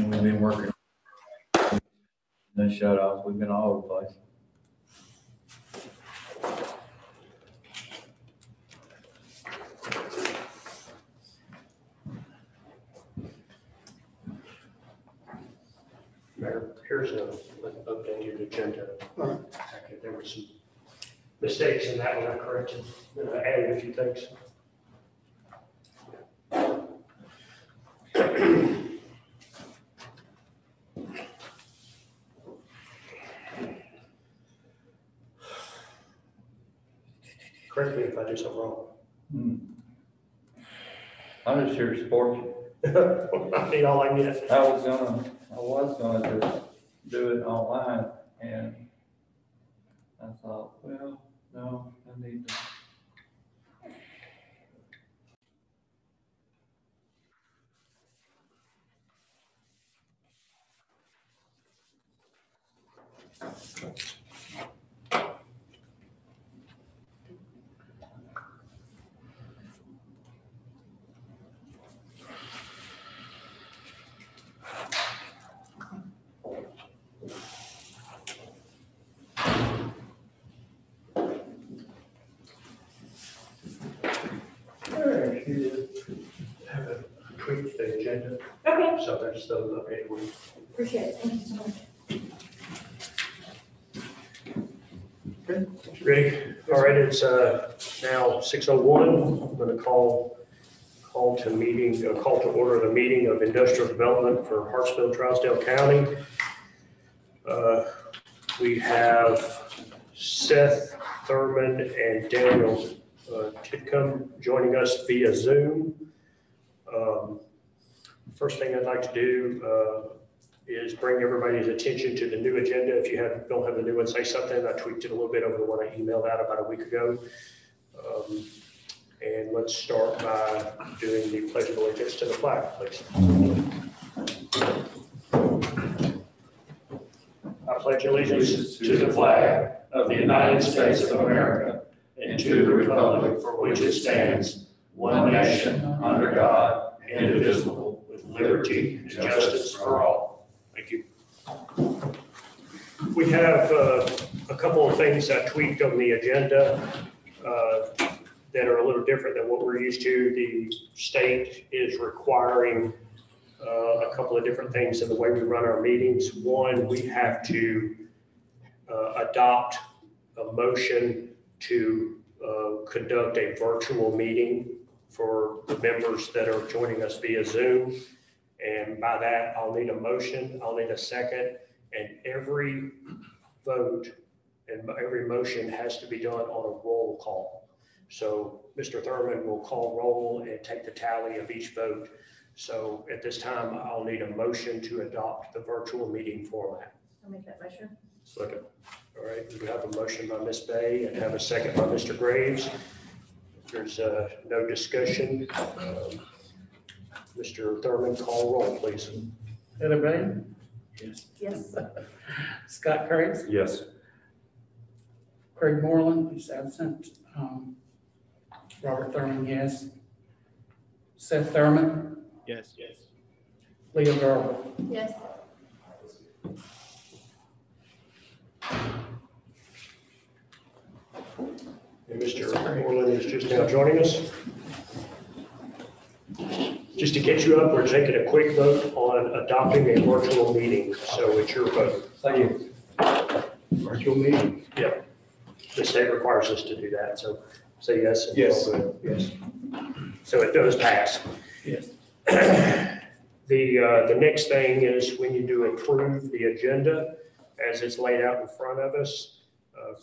and we've been working on the shut-offs. We've been all over the place. Mayor, here's an updated agenda. Okay, there were some mistakes in that one I corrected. I added a few things. Correct me if I do something wrong. I'm just here to support you. I need all I can get. I was gonna just do it online, and I thought, well, no, I need to. Have a tweak the agenda. Okay. So there's the updated one. Appreciate it. Thank you so much. Okay. Ready? All right, it's now 6:01. I'm going to call to order the meeting of Industrial Development for Hartsville, Trousdale County. We have Seth Thurman and Daniel Titcomb joining us via Zoom. First thing I'd like to do is bring everybody's attention to the new agenda. If you don't have the new one, say something. I tweaked it a little bit over the one I emailed out about a week ago. And let's start by doing the Pledge of Allegiance to the flag, please. I pledge allegiance to the flag of the United States of America and to the republic for which it stands, one nation, under God, indivisible, with liberty and justice for all. Thank you. We have a couple of things I tweaked on the agenda that are a little different than what we're used to. The state is requiring a couple of different things in the way we run our meetings. One, we have to adopt a motion to conduct a virtual meeting for the members that are joining us via Zoom. And by that, I'll need a motion, I'll need a second, and every vote and every motion has to be done on a roll call. So Mr. Thurman will call roll and take the tally of each vote. So at this time, I'll need a motion to adopt the virtual meeting format. I'll make that motion. Second. All right, we have a motion by Ms. Bay and have a second by Mr. Graves. There's no discussion. Mr. Thurman, call roll, please. Heather Bay? Yes. Yes. Scott Craig? Yes. Craig Moreland, he's absent. Robert Thurman, yes. Seth Thurman? Yes. Leah Garber? Yes. And Mr. Moreland is just now joining us. Just to catch you up, we're taking a quick vote on adopting a virtual meeting. So it's your vote. Thank you. Virtual meeting? Yeah. The state requires us to do that. So say yes. And Yes. Yes. So it does pass. Yes. The next thing is when you do approve the agenda as it's laid out in front of us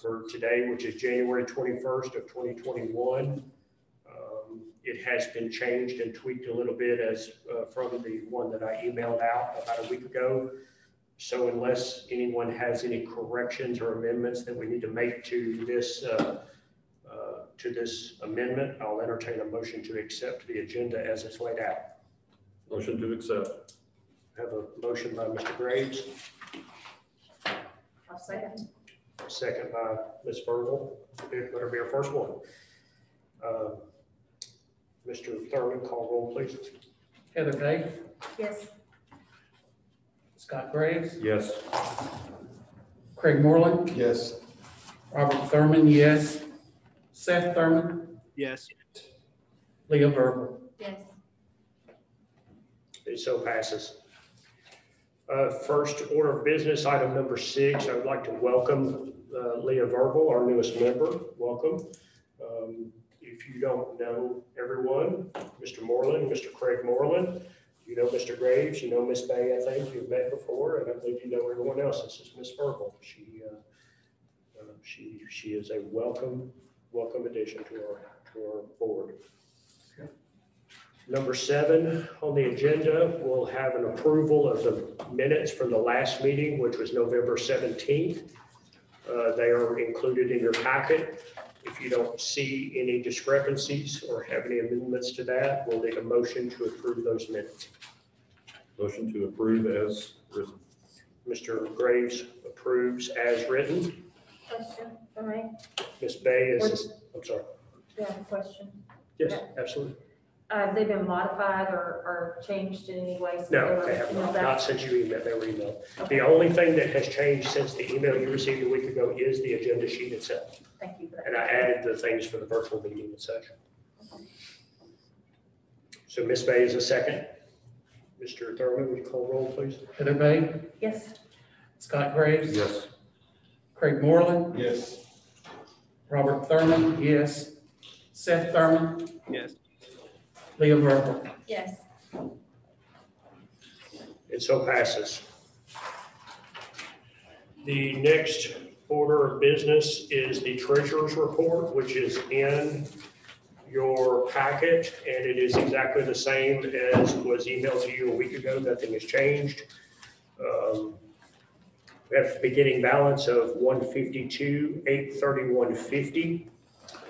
for today, which is January 21st of 2021. It has been changed and tweaked a little bit as from the one that I emailed out about a week ago. So unless anyone has any corrections or amendments that we need to make to this amendment, I'll entertain a motion to accept the agenda as it's laid out. Motion to accept. I have a motion by Mr. Graves, I'll second. second by Ms. Virgil. Better be our first one. Mr. Thurman, call roll, please. Heather Bay? Yes. Scott Graves, Yes. Craig Moreland, Yes. Robert Thurman, yes. Seth Thurman, Yes. Leah Verbal. Yes. It so passes. First order of business, item number 6, I would like to welcome Leah Verbal, our newest member. Welcome. If you don't know everyone, Mr. Moreland, Mr. Craig Moreland, you know Mr. Graves, you know Miss Bay, I think you've met before, and I believe you know everyone else. This is Miss Verbal. She is a welcome addition to our board. Number 7 on the agenda, we'll have an approval of the minutes from the last meeting, which was November 17th. They are included in your packet. If you don't see any discrepancies or have any amendments to that, we'll need a motion to approve those minutes. Motion to approve as written. Mr. Graves approves as written. Question for me? Ms. Bay is, I'm sorry. Do you have a question? Yes, absolutely. Have they been modified or changed in any way? since No, were they have emailed not out? since you emailed, they were emailed. Okay. The only thing that has changed since the email you received a week ago is the agenda sheet itself. Thank you for that. And I added the things for the virtual meeting and such. So Ms. Bay is a second. Mr. Thurman, would you call roll, please? Heather Bay, Yes. Scott Graves, Yes. Craig Moreland, Yes. Robert Thurman, yes. Seth Thurman, Yes. Leah Verbal. Yes. It so passes. The next order of business is the treasurer's report, which is in your packet, and it is exactly the same as was emailed to you a week ago. Nothing has changed. We have a beginning balance of $152,831.50.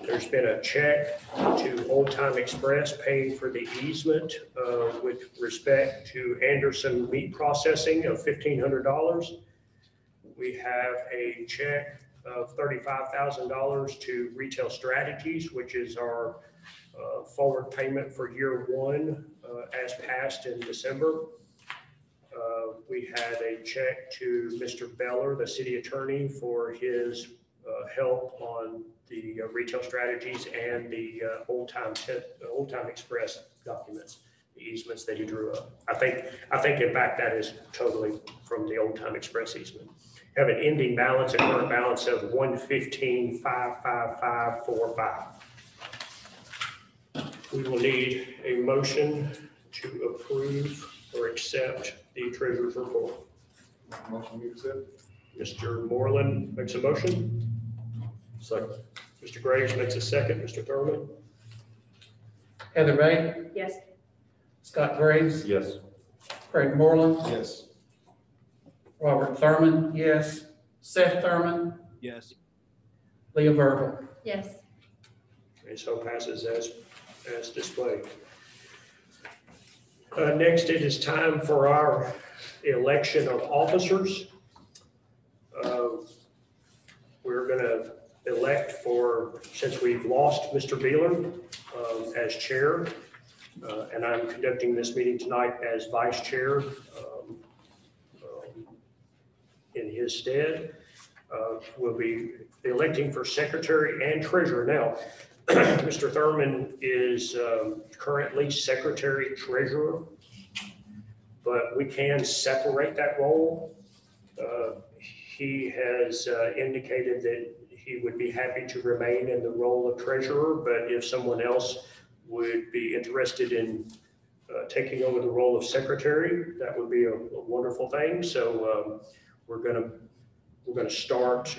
There's been a check to Old Time Express paying for the easement with respect to Anderson Meat Processing of $1,500. We have a check of $35,000 to Retail Strategies, which is our forward payment for year 1 as passed in December. We had a check to Mr. Beller, the city attorney, for his help on the Retail Strategies and the Old Time Express documents, the easements that he drew up. I think in fact that is totally from the Old Time Express easement. Have an ending balance, a current balance of $115,555.45. We will need a motion to approve or accept the treasurer's report. Motion to accept. Mr. Moreland makes a motion. Second. Mr. Graves makes a second. Mr. Thurman? Heather Bay, Yes. Scott Graves, Yes. Craig Moreland, Yes. Robert Thurman, yes. Seth Thurman, Yes. Leah Verbal. Yes. And so passes as displayed. Next, it is time for our election of officers. We're going to elect since we've lost Mr. Beeler as chair, and I'm conducting this meeting tonight as vice chair in his stead. We'll be electing for secretary and treasurer. Now, Mr. Thurman is currently secretary treasurer, but we can separate that role. He has indicated that he would be happy to remain in the role of treasurer, but if someone else would be interested in taking over the role of secretary, that would be a wonderful thing. So we're going to start.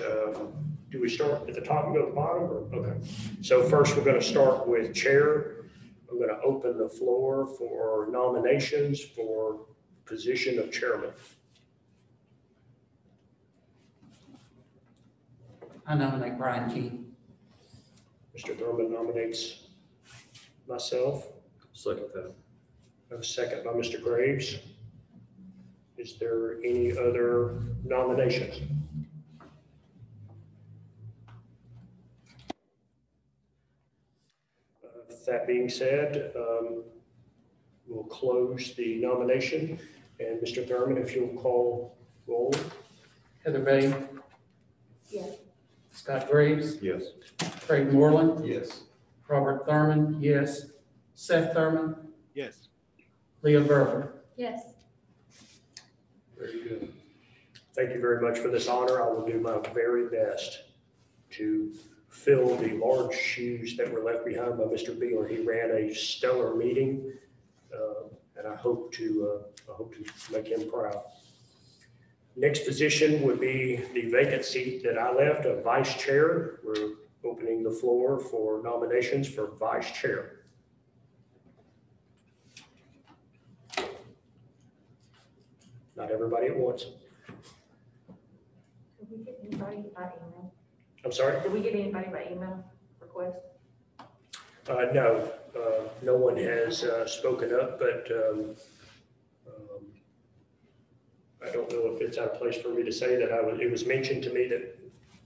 Do we start at the top and go to the bottom? Or? Okay. So first, we're going to start with chair. I'm going to open the floor for nominations for position of chairman. I nominate Brian Key. Mr. Thurman nominates myself. Second that. A second by Mr. Graves. Is there any other nominations? That being said, we'll close the nomination. And Mr. Thurman, if you'll call roll. Heather Bay, Yes. Scott Graves, Yes. Craig Moreland, Yes. Robert Thurman, yes. Seth Thurman, Yes. Leah Verver. Yes. Very good. Thank you very much for this honor. I will do my very best to fill the large shoes that were left behind by Mr. Beeler. He ran a stellar meeting, and I hope to make him proud. Next position would be the vacant seat that I left of vice chair. We're opening the floor for nominations for vice chair. Not everybody at once. Did we get anybody by email? I'm sorry? Did we get anybody by email request? No, no one has spoken up, but I don't know if it's out of place for me to say that it was mentioned to me that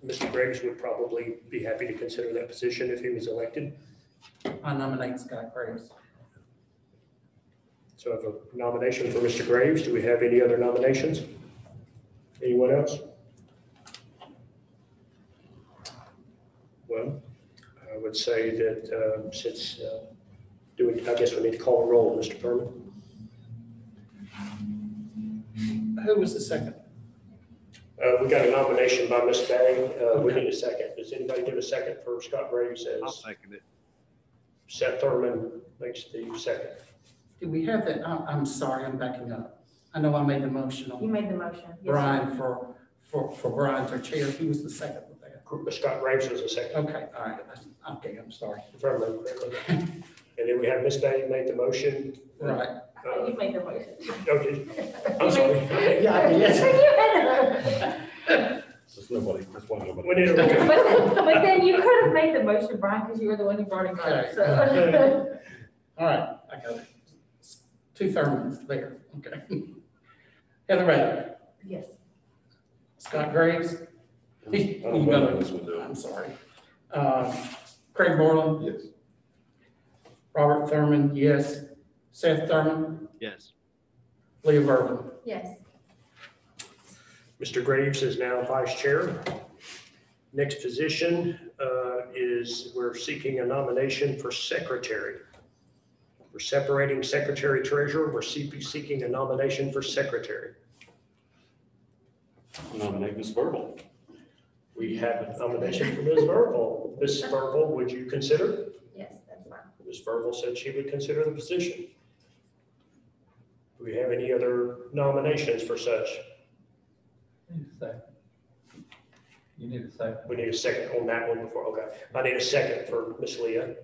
Mr. Graves would probably be happy to consider that position if he was elected. I nominate Scott Graves. So I have a nomination for Mr. Graves. Do we have any other nominations? Anyone else? Well, I would say that since, I guess we need to call a roll, Mr. Thurman. Who was the second? We got a nomination by Ms. Day. We need a second. Does anybody give a second for Scott Graves I'll as second it. Seth Thurman makes the second? Did we have that? I'm sorry, I'm backing up. I know I made the motion You on made the motion. Yes, Brian for Brian to chair. He was the second with that. Scott Graves was the second. Okay, all right. Okay, I'm sorry. If I remember correctly. And then we have Ms. Day made the motion. Right. You made the motion. Okay, I'm sorry. Yeah, I did. That's nobody, that's why nobody. We need a roll. But then you could have made the motion, Brian, because you were the one who brought it up, so. All right, I got it. 2 Thurmans there, okay. Heather Bay, Yes. Scott Graves. I don't know how this one do. I'm sorry. Craig Moreland, Yes. Robert Thurman, yes. Seth Thurman, Yes. Leah Verver. Yes. Mr. Graves is now vice chair. Next position is we're seeking a nomination for secretary. We're separating secretary treasurer. We're seeking a nomination for secretary. Nominate Ms. Verbal. We have a nomination for Ms. Verbal. Ms. Verbal, would you consider? Yes, that's fine. Ms. Verbal said she would consider the position. Do we have any other nominations for such? You need a second. We need a second on that one before, okay. I need a second for Ms. Leah.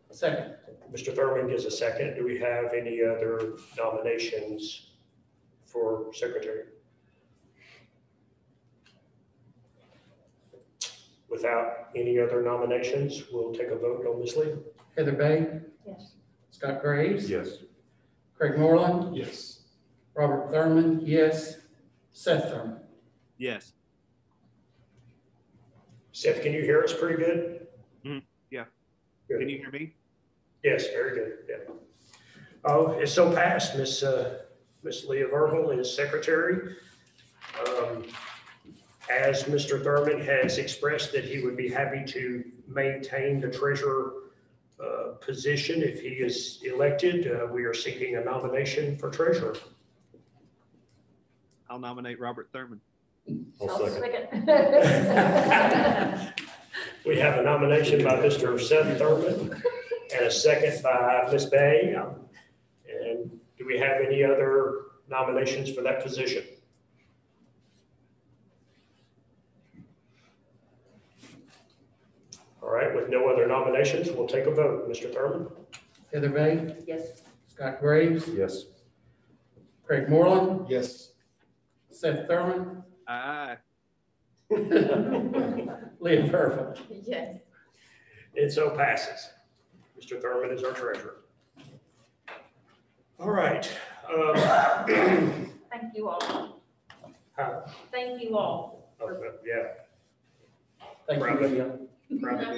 Second. Mr. Thurman gives a second. Do we have any other nominations for secretary? Without any other nominations, we'll take a vote on Ms. Leah. Heather Bay, Yes. Scott Graves, Yes. Craig Moreland, Yes. Robert Thurman, yes. Seth Thurman. Yes. Seth, can you hear us pretty good? Yeah. Good. Can you hear me? Yes, very good, yeah. Oh, it's so passed. Miss Leah Verbal is secretary. As Mr. Thurman has expressed that he would be happy to maintain the treasurer position if he is elected, we are seeking a nomination for treasurer. I'll nominate Robert Thurman. I'll second. We have a nomination by Mr. Seth Thurman and a second by Ms. Bay. And do we have any other nominations for that position? All right, with no other nominations, we'll take a vote. Mr. Thurman? Heather Bay, Yes. Scott Graves, Yes. Craig Moreland, Yes. Seth Thurman, Aye. Leah Verver. Yes. It so passes. Mr. Thurman is our treasurer. All right. Thank you all. Huh? Thank you all. Okay, yeah. Thank you, Probably. Leah. Probably.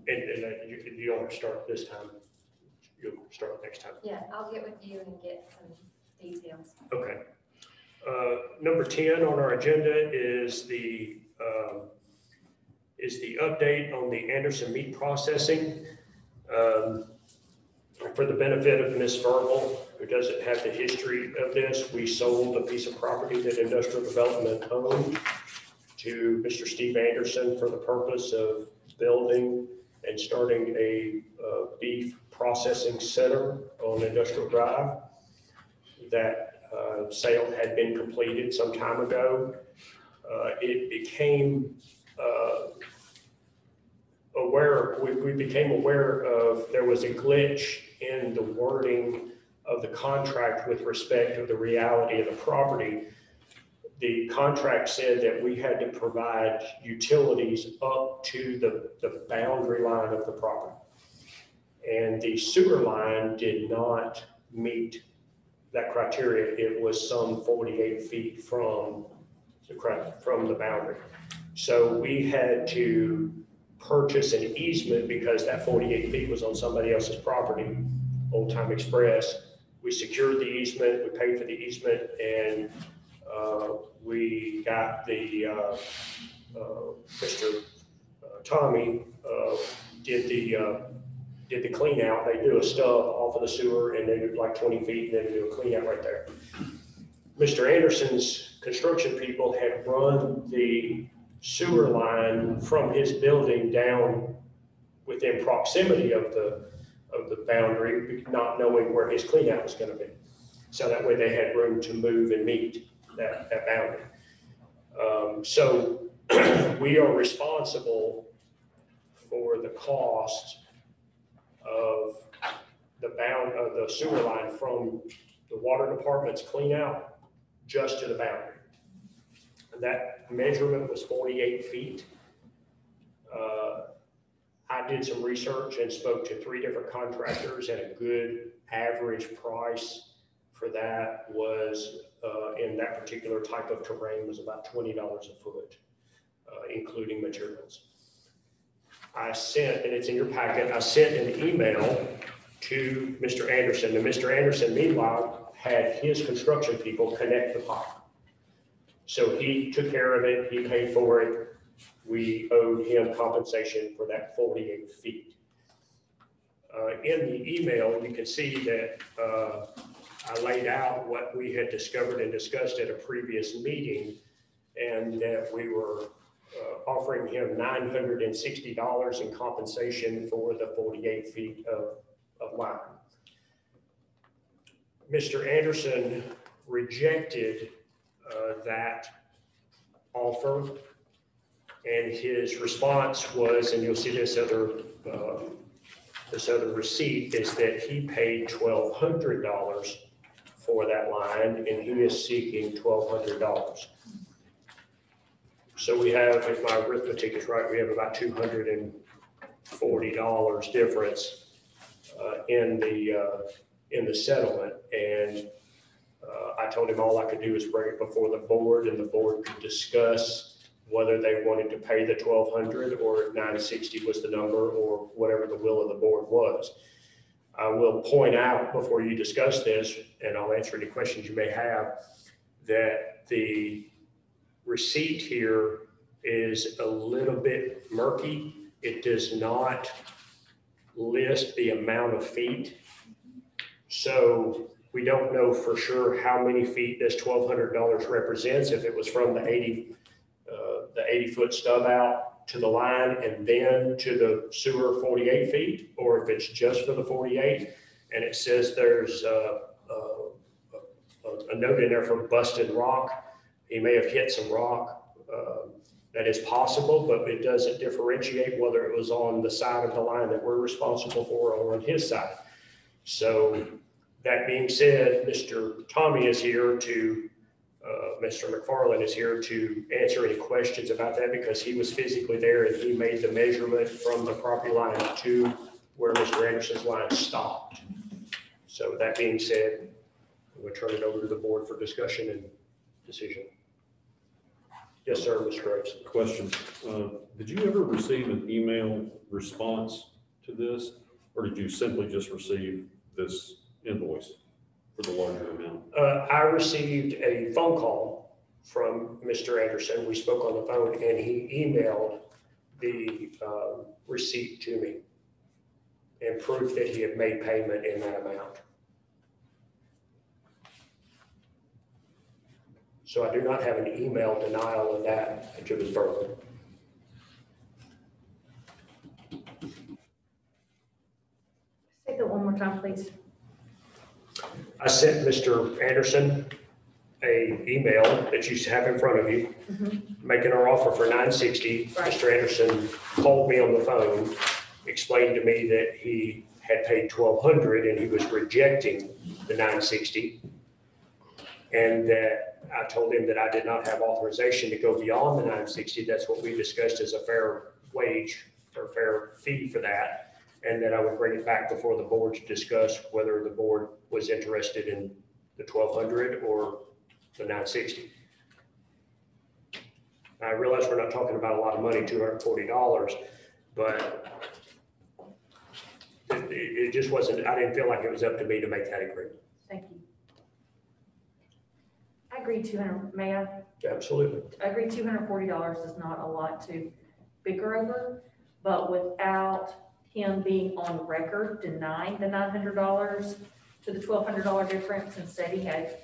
you don't have to start this time. You'll start next time. Yeah, I'll get with you and get some details. Okay. Number 10 on our agenda is the update on the Anderson meat processing. For the benefit of Ms. Verbal, who doesn't have the history of this, we sold a piece of property that Industrial Development owned to Mr. Steve Anderson for the purpose of building and starting a beef processing center on Industrial Drive. That sale had been completed some time ago. It became we became aware of there was a glitch in the wording of the contract with respect to the reality of the property. The contract said that we had to provide utilities up to the boundary line of the property. And the sewer line did not meet that criteria. It was some 48 feet from the boundary. So we had to purchase an easement because that 48 feet was on somebody else's property, Old Time Express. We secured the easement, we paid for the easement, and we got the Mr. Tommy did the clean out. They do a stub off of the sewer and they do like 20 feet and then do a clean out right there. Mr. Anderson's construction people had run the sewer line from his building down within proximity of the boundary, not knowing where his clean out was going to be. So that way they had room to move and meet that boundary. So we are responsible for the cost of the sewer line from the water department's clean out just to the boundary. And that measurement was 48 feet. I did some research and spoke to 3 different contractors, and a good average price for that was in that particular type of terrain was about $20 a foot, including materials. I sent, and it's in your packet, I sent an email to Mr. Anderson, and Mr. Anderson, meanwhile, had his construction people connect the pipe. So he took care of it, he paid for it. We owed him compensation for that 48 feet. In the email, you can see that I laid out what we had discovered and discussed at a previous meeting, and that we were offering him $960 in compensation for the 48 feet of line. Mr. Anderson rejected that offer, and his response was, and you'll see this other receipt, is that he paid $1,200 for that line, and he is seeking $1,200. So we have, if my arithmetic is right, we have about $240 difference in the settlement. And I told him all I could do is bring it before the board, and the board could discuss whether they wanted to pay the $1,200 or if $960 was the number, or whatever the will of the board was. I will point out before you discuss this, and I'll answer any questions you may have, that the receipt here is a little bit murky. It does not list the amount of feet. So we don't know for sure how many feet this $1,200 represents, if it was from the 80-foot stub out to the line and then to the sewer 48 feet, or if it's just for the 48. And it says there's a note in there for busted rock. He may have hit some rock. That is possible, but it doesn't differentiate whether it was on the side of the line that we're responsible for or on his side. So that being said, Mr. Tommy is here to, Mr. McFarland is here to answer any questions about that, because he was physically there and he made the measurement from the property line to where Mr. Anderson's line stopped. So that being said, we'll turn it over to the board for discussion and decision. Yes, sir, Mr. Groves. Question, did you ever receive an email response to this? Or did you simply just receive this invoice for the larger amount? I received a phone call from Mr. Anderson. We spoke on the phone and he emailed the receipt to me and proof that he had made payment in that amount. So I do not have an email denial of that to his verbal. Say that one more time, please. I sent Mr. Anderson a email that you have in front of you, making our offer for $960. Right. Mr. Anderson called me on the phone, explained to me that he had paid $1,200 and he was rejecting the $960. And that I told him that I did not have authorization to go beyond the $960. That's what we discussed as a fair wage or fair fee for that. And that I would bring it back before the board to discuss whether the board was interested in the $1,200 or the $960. I realize we're not talking about a lot of money, $240, but it just wasn't, I didn't feel like it was up to me to make that agreement. Thank you. I agree 200, may I? Absolutely. I agree $240 is not a lot to bicker over, but without him being on record denying the $900 to the $1,200 difference and said he had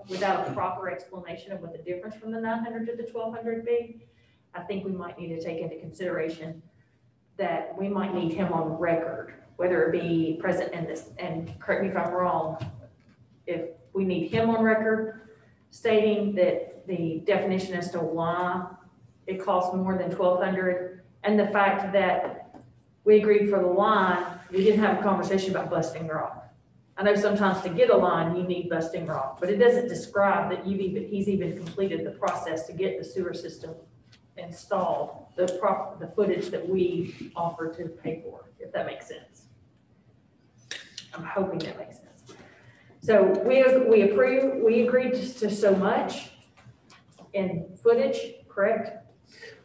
without a proper explanation of what the difference from the $900 to the $1,200 be, I think we might need to take into consideration that we might need him on record, whether it be present in this, and correct me if I'm wrong, if we need him on record stating that the definition as to why it costs more than $1,200, and the fact that we agreed for the line, we didn't have a conversation about busting rock. I know sometimes to get a line, you need busting rock, but it doesn't describe that he's even completed the process to get the sewer system installed, the footage that we offered to pay for, if that makes sense. I'm hoping that makes sense. So we agreed to so much in footage, correct?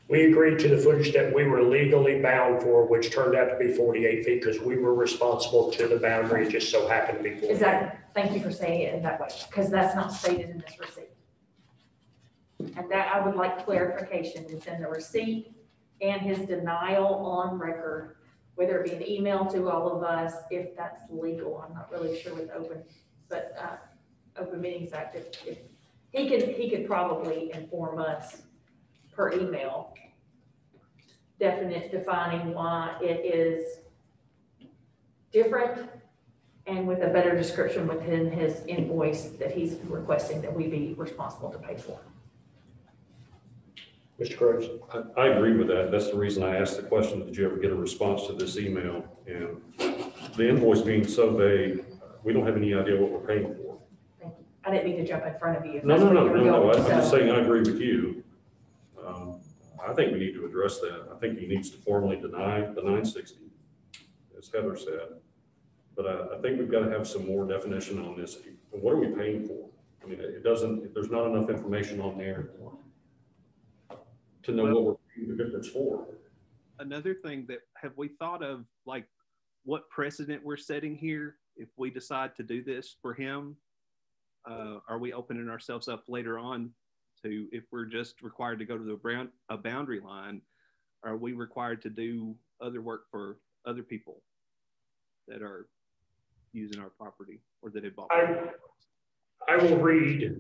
We agreed to the footage that we were legally bound for, which turned out to be 48 feet because we were responsible to the boundary. It just so happened to be 48. Thank you for saying it in that way, because that's not stated in this receipt. And that I would like clarification within the receipt and his denial on record, whether it be an email to all of us, if that's legal. I'm not really sure with Open Meetings Act, if he could probably inform us per email, defining why it is different and with a better description within his invoice that he's requesting that we be responsible to pay for. Mr. Groves. I agree with that. That's the reason I asked the question, did you ever get a response to this email? And the invoice being so vague, we don't have any idea what we're paying for. Thank you. I didn't mean to jump in front of you. No. I'm just saying I agree with you. I think we need to address that. I think he needs to formally deny the 960, as Heather said. But I think we've got to have some more definition on this. What are we paying for? I mean, there's not enough information on there to know what we're paying the difference for. Another thing that, have we thought of, like, what precedent we're setting here if we decide to do this for him? Are we opening ourselves up later on to, if we're just required to go to a boundary line, are we required to do other work for other people that are using our property or that have bought? I will read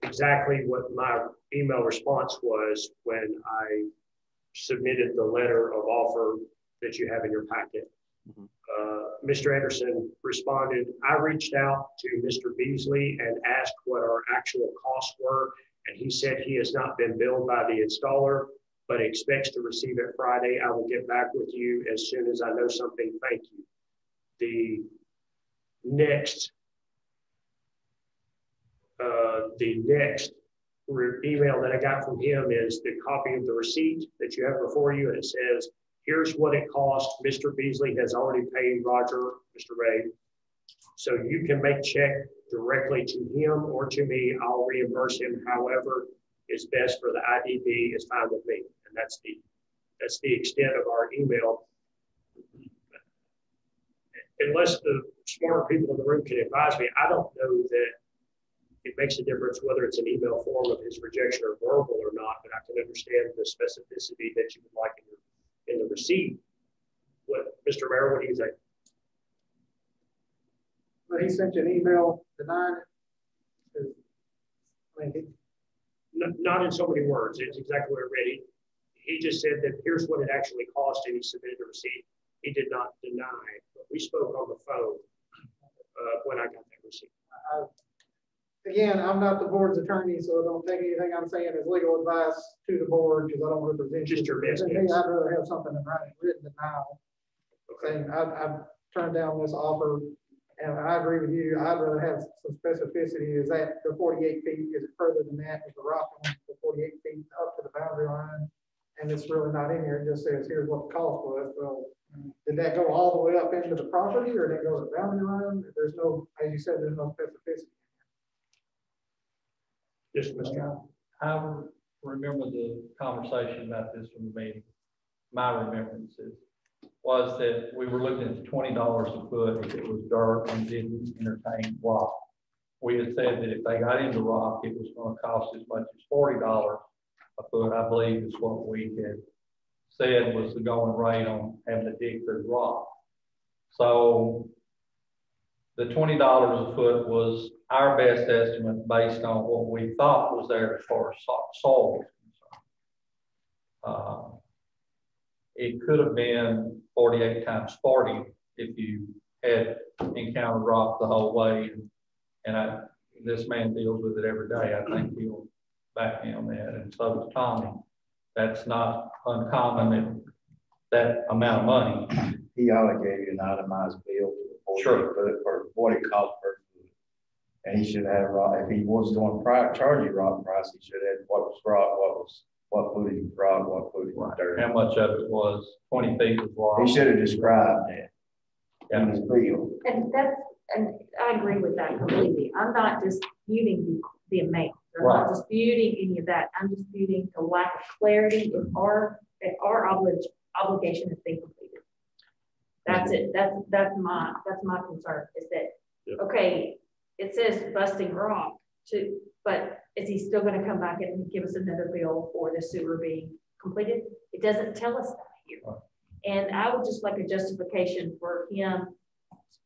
exactly what my email response was when I submitted the letter of offer that you have in your packet. Mr. Anderson responded, I reached out to Mr. Beasley and asked what our actual costs were, and he said he has not been billed by the installer, but expects to receive it Friday. I will get back with you as soon as I know something. Thank you. The next email that I got from him is the copy of the receipt that you have before you, and it says, here's what it cost. Mr. Beasley has already paid Roger, Mr. Ray. So you can make check directly to him or to me, I'll reimburse him however is best for the IDB is fine with me. And that's the extent of our email. Unless the smarter people in the room can advise me, I don't know that it makes a difference whether it's an email form of his rejection or verbal or not, but I can understand the specificity that you would like in the receipt. What, Mr. Mayor, what do you think? But he sent you an email denying it. I mean, Not in so many words. It's exactly what I read. He just said that here's what it actually cost, and he submitted the receipt. He did not deny, but we spoke on the phone when I got that receipt. Again, I'm not the board's attorney, so don't take anything I'm saying as legal advice to the board because I don't represent you. Just your best I'd guess. rather have something in writing, written denial, saying I've turned down this offer, and I agree with you. I'd rather have some specificity. Is that the 48 feet? Is it further than that? Is the rock on the 48 feet up to the boundary line? And it's really not in here. It just says, here's what the cost was. Well, did that go all the way up into the property or did it go to the boundary line? There's no, as you said, there's no specificity. Just Mr. I remember the conversation about this from the meeting. My remembrances was that we were looking at $20 a foot if it was dirt and didn't entertain rock. We had said that if they got into rock, it was going to cost as much as $40 a foot, I believe is what we had said was the going rate on having to dig through rock. So the $20 a foot was our best estimate based on what we thought was there as far as soil was concerned. It could have been 48 times 40 if you had encountered rock the whole way. And this man deals with it every day. I think he'll back me on that. And so does Tommy. That's not uncommon that amount of money. He ought to give you an itemized bill for the 48 foot for what it cost per foot. And he should have rock. If he was going to charge you rock price, he should have what was rock, what footage was rock, what footage was dirt. How much of it was 20 feet was rock. He should have described that in his bill. And I agree with that completely. I'm not disputing the amount. I'm not disputing any of that. I'm disputing the lack of clarity if our obligation has been completed. That's it. That's my concern is that, okay, it says busting rock but is he still going to come back and give us another bill for the sewer being completed? It doesn't tell us that here. And I would just like a justification for him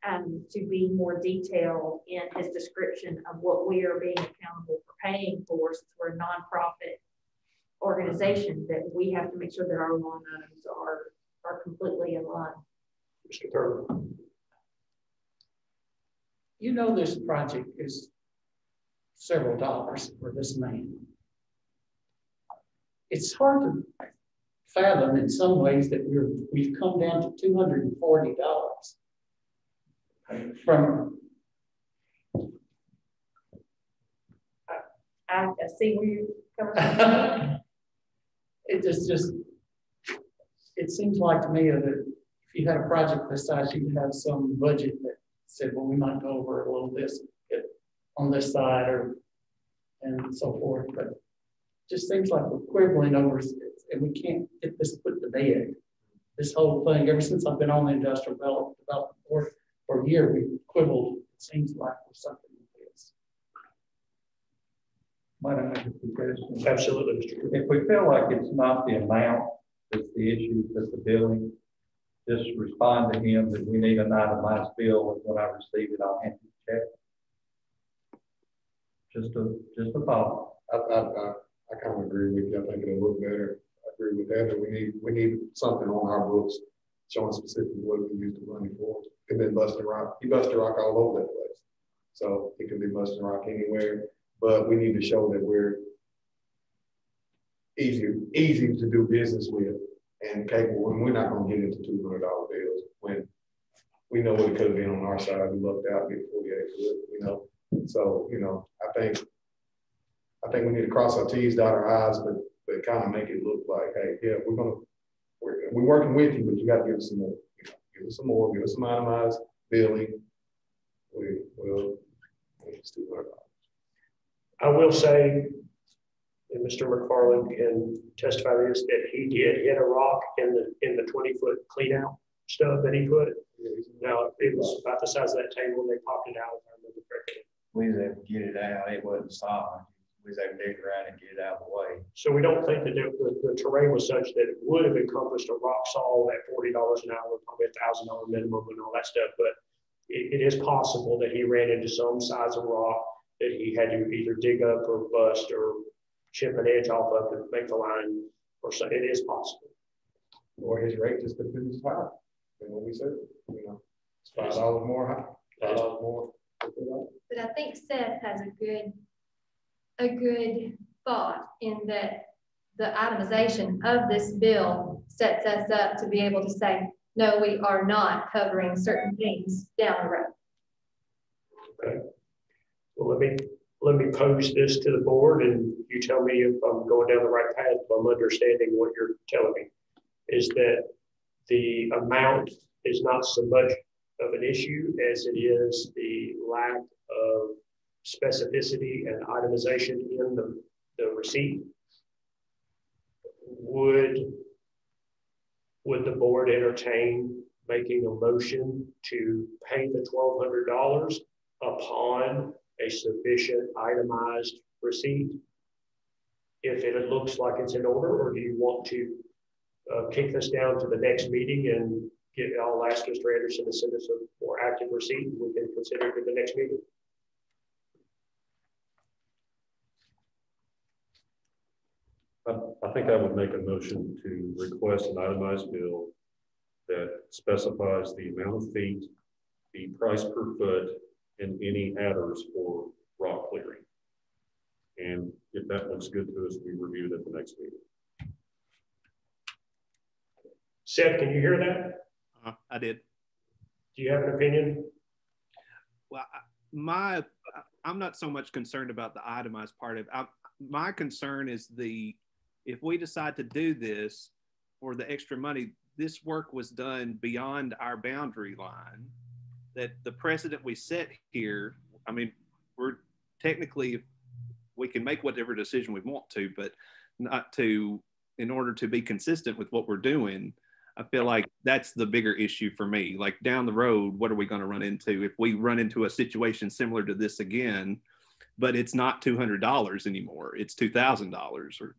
to be more detailed in his description of what we are being accountable for paying for, since we're a nonprofit organization, that we have to make sure that our line items are completely in line. Mr. Thurman. You know, this project is several dollars for this man. It's hard to fathom in some ways that we've come down to $240 from. I see where you're coming from. It seems like to me that if you had a project this size, you could have some budget that said, well, we might go over a little this on this side and so forth, but it just seems like we're quibbling over it, and we can't get this put to bed. This whole thing, ever since I've been on the industrial development board for a year, we've quibbled, it seems like, for something like this. Might I make a suggestion? Absolutely, Mr. If we feel like it's not the amount that's the issue, that's the billing, just respond to him that we need an itemized bill, and when I receive it, I'll hand you a check. Just a thought. I kind of agree with you. I think it'll look better. I agree with that. And we need something on our books showing specifically what we use the money for. Could be busting rock. He busted rock all over that place. So it could be busting rock anywhere. But we need to show that we're easy to do business with and capable. And we're not going to get into $200 bills when we know what it could have been on our side. We looked out, get 48 foot, you know. So, you know, I think we need to cross our T's, dot our I's, but kind of make it look like, hey, yeah, we're working with you, but you got to give us some more. You know, give us some more, give us some itemized billing. We'll It's $200. I will say, and Mr. McFarland can testify to this, that he did hit a rock in the 20-foot clean out stub that he put. Now, it was about the size of that table, and they popped it out, if I remember correctly. We was able to get it out, it wasn't solid. We was able to dig around and get it out of the way. So we don't think that the terrain was such that it would have encompassed a rock saw at $40 an hour, probably $1,000 minimum and all that stuff, but it is possible that he ran into some size of rock that he had to either dig up or bust or chip an edge off of to make the line, or so. It is possible. Or his rate just depends high than what we said, it's $5 more high, $5 more. But I think Seth has a good thought in that the itemization of this bill sets us up to be able to say, no, we are not covering certain things down the road. Okay. Well, let me pose this to the board, and you tell me if I'm going down the right path, if I'm understanding what you're telling me, is that the amount is not so much of an issue as it is the lack of specificity and itemization in the receipt. Would the board entertain making a motion to pay the $1,200 upon a sufficient itemized receipt if it looks like it's in order, or do you want to kick this down to the next meeting and I'll ask Mr. Anderson to send us a more active receipt and we can consider it at the next meeting? I think I would make a motion to request an itemized bill that specifies the amount of feet, the price per foot, and any adders for rock clearing. And if that looks good to us, we review it at the next meeting. Seth, can you hear that? I did. Do you have an opinion? Well, I'm not so much concerned about the itemized part of it. My concern is if we decide to do this for the extra money, this work was done beyond our boundary line, that the precedent we set here, I mean, we're technically, we can make whatever decision we want to, but not to, in order to be consistent with what we're doing. I feel like that's the bigger issue for me. Like down the road, what are we going to run into if we run into a situation similar to this again, but it's not $200 anymore, it's $2,000 or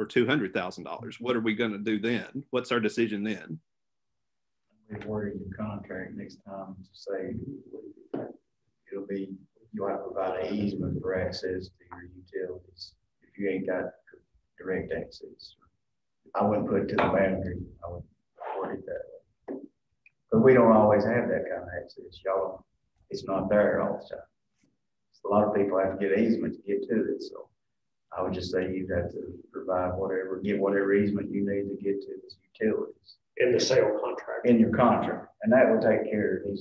$200,000. What are we going to do then? What's our decision then? We word your contract next time to say it'll be, you have to provide an easement for access to your utilities if you ain't got direct access. I wouldn't put it to the boundary. I would word it that way. But we don't always have that kind of access, y'all. It's not there all the time. So a lot of people have to get easement to get to it. So I would just say you'd have to provide get whatever easement you need to get to these utilities. In the sale contract. In your contract. And that will take care of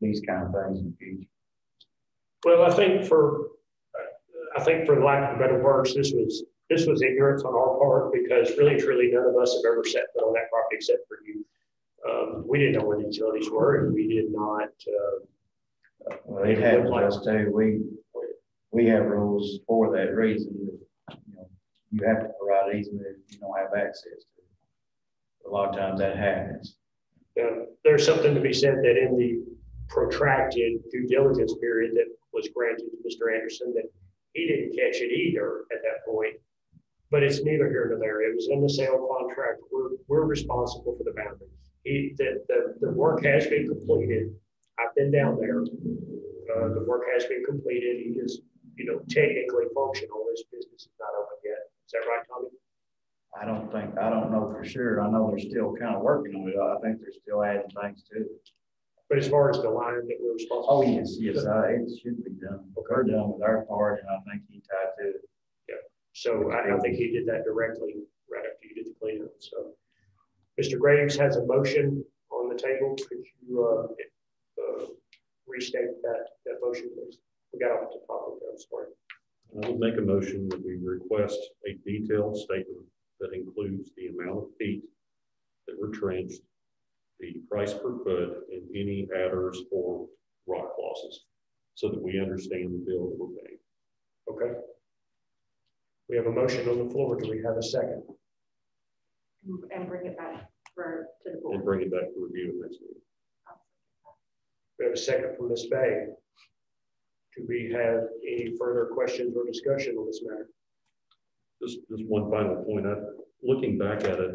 these kind of things in the future. Well, I think for lack of better words, this was ignorance on our part, because really truly none of us have ever set foot on that property except for you. We didn't know where the utilities were, and we did not. Well, it happens to us too. We have rules for that reason. You have to provide easement if you don't have access to it. A lot of times that happens. There's something to be said that in the protracted due diligence period that was granted to Mr. Anderson, that he didn't catch it either at that point, but it's neither here nor there. It was in the sale contract. We're responsible for the boundary. The work has been completed. I've been down there. The work has been completed. He is, technically functional. His business is not open yet. Is that right, Tommy? I don't know for sure. I know they're still kind of working on it. I think they're still adding things to it. But as far as the line that we're responsible for. Oh, yes. It should be done. We're done with our part, and I think he tied to it. Yeah. So I think he did that directly right after you did the cleanup. So Mr. Graves has a motion on the table. Could you restate that motion, please? We got off the topic there. I'm sorry. I would make a motion that we request a detailed statement that includes the amount of feet that were trenched, the price per foot, and any adders or rock clauses so that we understand the bill that we're paying. Okay. We have a motion on the floor. Do we have a second? And bring it back to the And board. bring it back to review next meeting. We have a second from Ms. Bay. Do we have any further questions or discussion on this matter? Just one final point. Looking back at it,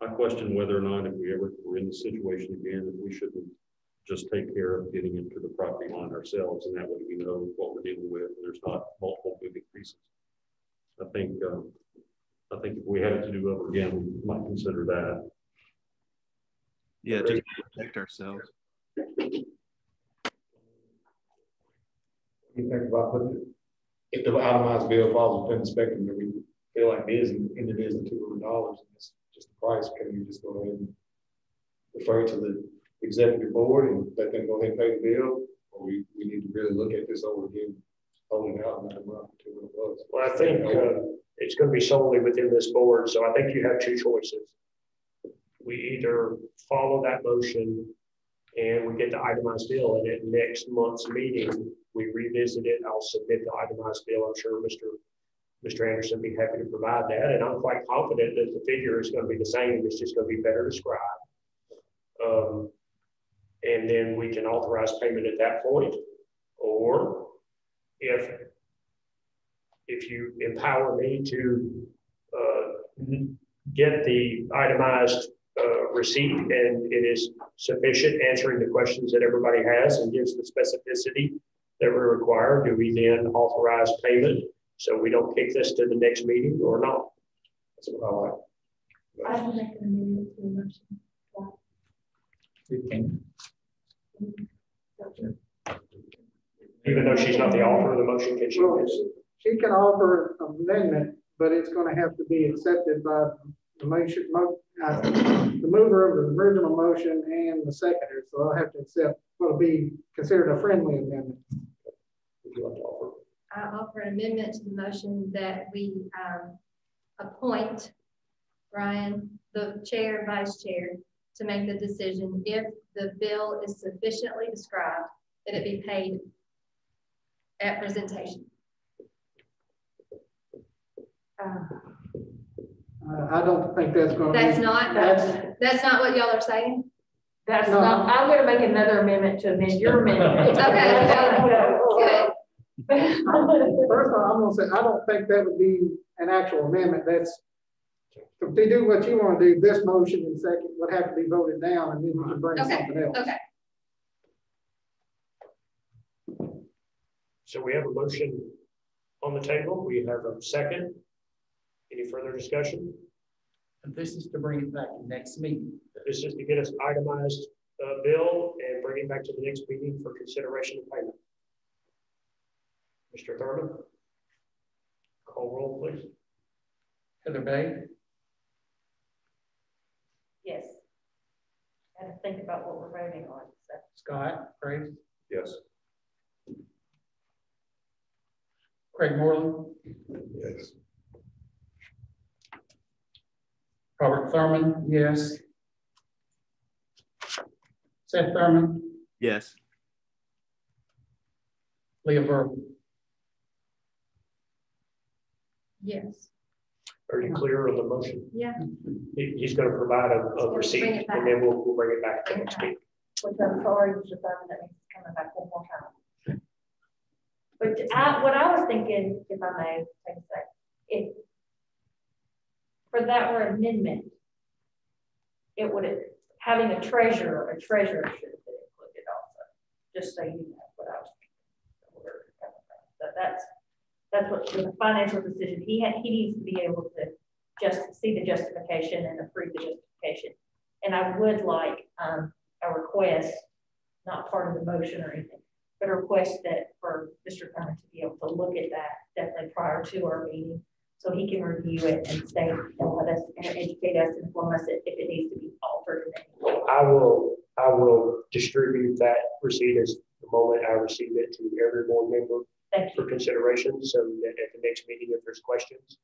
I question whether or not if we ever were in the situation again, if we shouldn't just take care of getting into the property line ourselves, and that way we know what we're dealing with, and there's not multiple moving pieces. I think if we had it to do over again, we might consider that. Yeah, just to protect ourselves. You think about putting it, if the itemized bill falls within the spectrum that we feel like it is, and it is at $200, and it's just the price, can you just go ahead and refer to the executive board and let them go ahead and pay the bill? Or we need to really look at this over again, holding out another month, $200. Well, I think it's going to be solely within this board, so I think you have two choices. We either follow that motion and we get the itemized bill, and at next month's meeting, we revisit it. I'll submit the itemized bill. I'm sure Mr. Anderson will be happy to provide that, and I'm quite confident that the figure is going to be the same. It's just going to be better described. And then we can authorize payment at that point, or if you empower me to get the itemized receipt and it is sufficient, answering the questions that everybody has and gives the specificity that we require, do we then authorize payment so we don't kick this to the next meeting or not? That's what I like. I will make an amendment to the motion. You can. Even though she's not the author of the motion, can she? Well, she can offer an amendment, but it's going to have to be accepted by the motion, the mover of the original motion and the seconder. So I'll have to accept what will be considered a friendly amendment. Would you like to offer? I offer an amendment to the motion that we appoint Brian, the chair, vice chair, to make the decision if the bill is sufficiently described that it be paid at presentation. I don't think that's going to That's be. not what y'all are saying? That's No. not, I'm gonna make another amendment to amend your amendment. Okay. First of all, I'm going to say, I don't think that would be an actual amendment. That's, if they do what you want to do, this motion and second would have to be voted down, and then we can bring something else. Okay. So we have a motion on the table. We have a second. Any further discussion? And this is to bring it back to next meeting. This is to get us itemized bill and bring it back to the next meeting for consideration of payment. Mr. Thurman, call roll, please. Heather Bay, Yes. I had to think about what we're voting on. So. Scott, Graves, Yes. Craig Moreland, Yes. Robert Thurman, yes. Seth Thurman, Yes. Leah Burke. Yes. Are you clear on the motion? Yeah. He's going to provide a Bring receipt, it back. and then we'll bring it back to the next meeting. Which I'm sorry, Mr. Thurman, that means it's coming back one more time. But what I was thinking, if I may take a sec, if for that word amendment, it would, having a treasurer should have been included also, just so you know what I was thinking. So that's what the financial decision, he needs to be able to just see the justification and approve the justification. And I would like a request, not part of the motion or anything, but a request that for Mr. Thurman to be able to look at that definitely prior to our meeting, so he can review it and stay and let us and educate us and inform us if it needs to be altered. I will distribute that receipt as the moment I receive it to every board member for consideration, so that at the next meeting, if there's questions,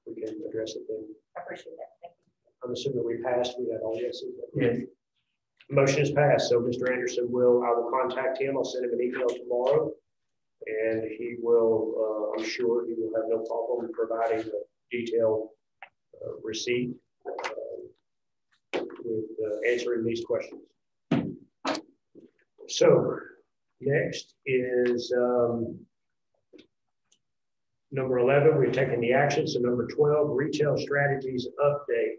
we can address it then. I appreciate that. Thank you. I'm assuming we passed. We had all yeses. Yes. Motion is passed. So Mr. Anderson I will contact him. I'll send him an email tomorrow. And he will, I'm sure he will have no problem providing a detailed receipt with answering these questions. So next is number 11, we've taken the action. So number 12, retail strategies update.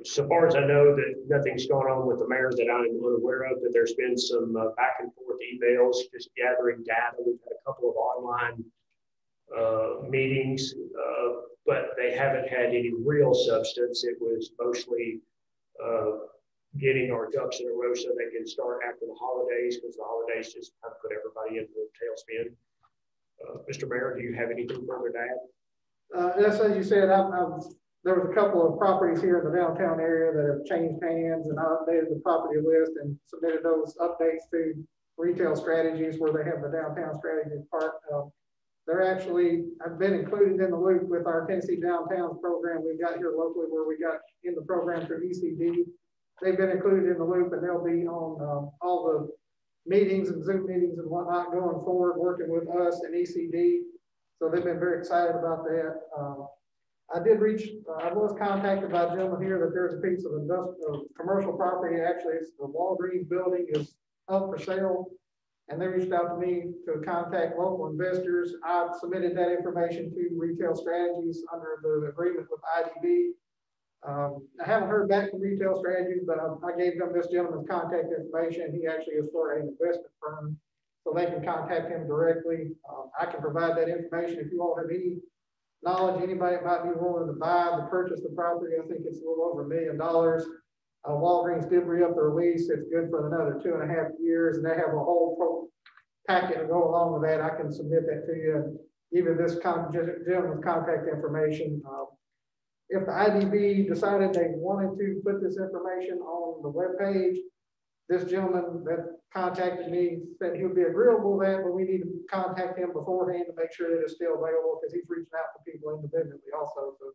So far as I know, that nothing's gone on with the mayor that I'm unaware of, but there's been some back and forth emails, just gathering data. We've had a couple of online meetings, but they haven't had any real substance. It was mostly getting our ducks in a row so they can start after the holidays, because the holidays just kind of put everybody into a tailspin. Mr. Mayor, do you have anything further to add? Yes, as you said, there was a couple of properties here in the downtown area that have changed hands, and I updated the property list and submitted those updates to retail strategies where they have the downtown strategies part. They're actually, I've been included in the loop with our Tennessee Downtowns program we've got here locally, where we got in the program through ECD. They've been included in the loop, and they'll be on all the meetings and Zoom meetings and whatnot going forward, working with us and ECD. So they've been very excited about that. I was contacted by a gentleman here that there's a piece of industrial commercial property. Actually, it's the Walgreens building is up for sale, and they reached out to me to contact local investors. I submitted that information to Retail Strategies under the agreement with IDB. I haven't heard back from Retail Strategies, but I gave them this gentleman's contact information. He actually is for an investment firm, so they can contact him directly. I can provide that information if you all have any knowledge, anybody might be willing to purchase the property. I think it's a little over $1 million. Walgreens did re-up their lease. It's good for another 2.5 years, and they have a whole packet to go along with that. I can submit that to you. Even this gentleman's contact information. If the IDB decided they wanted to put this information on the webpage, this gentleman that contacted me said he would be agreeable to that, but we need to contact him beforehand to make sure that it's still available, because he's reaching out to people individually also. So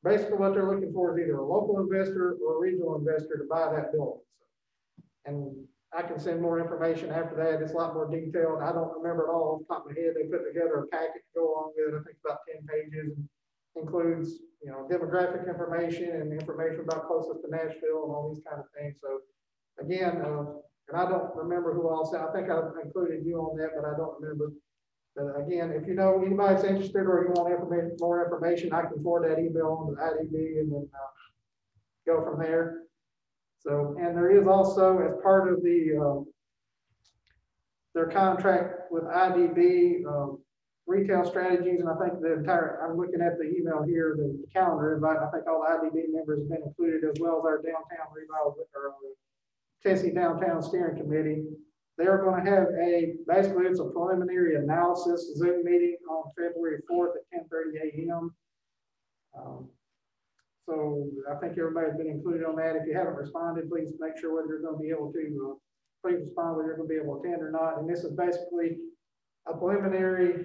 basically what they're looking for is either a local investor or a regional investor to buy that building. So, and I can send more information after that. It's a lot more detailed. I don't remember it all off the top of my head. They put together a packet to go along with it. I think it's about 10 pages, and includes, you know, demographic information and information about closest to Nashville and all these kind of things. So again, and I don't remember who all said, I think I included you on that, but I don't remember. But again, if you know anybody's interested or you want more information, I can forward that email on to IDB and then go from there. So, and there is also, as part of the their contract with IDB, Retail Strategies, and I think I'm looking at the email here, the calendar invite. I think all the IDB members have been included, as well as our downtown revitalization or Tennessee Downtown Steering Committee. They're going to have basically it's a preliminary analysis Zoom meeting on February 4th at 10:30 a.m. So I think everybody's been included on that. If you haven't responded, please make sure whether you're going to be able to, please respond whether you're going to be able to attend or not. And this is basically a preliminary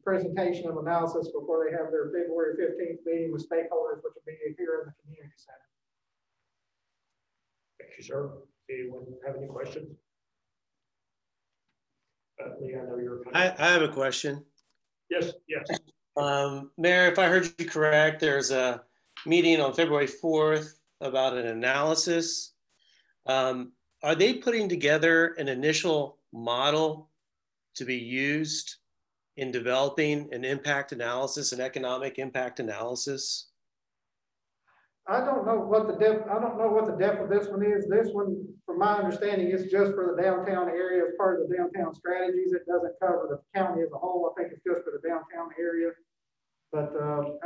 presentation of analysis before they have their February 15th meeting with stakeholders, which will be here in the community center. Thank you, sir. Anyone have any questions? Lee, I know you're. I have a question. Yes, yes. Mayor, if I heard you correct, there's a meeting on February 4th about an analysis. Are they putting together an initial model to be used in developing an impact analysis, an economic impact analysis? I don't know what the depth of this one is. This one, from my understanding, is just for the downtown area as part of the downtown strategies. It doesn't cover the county as a whole. I think it's just for the downtown area. But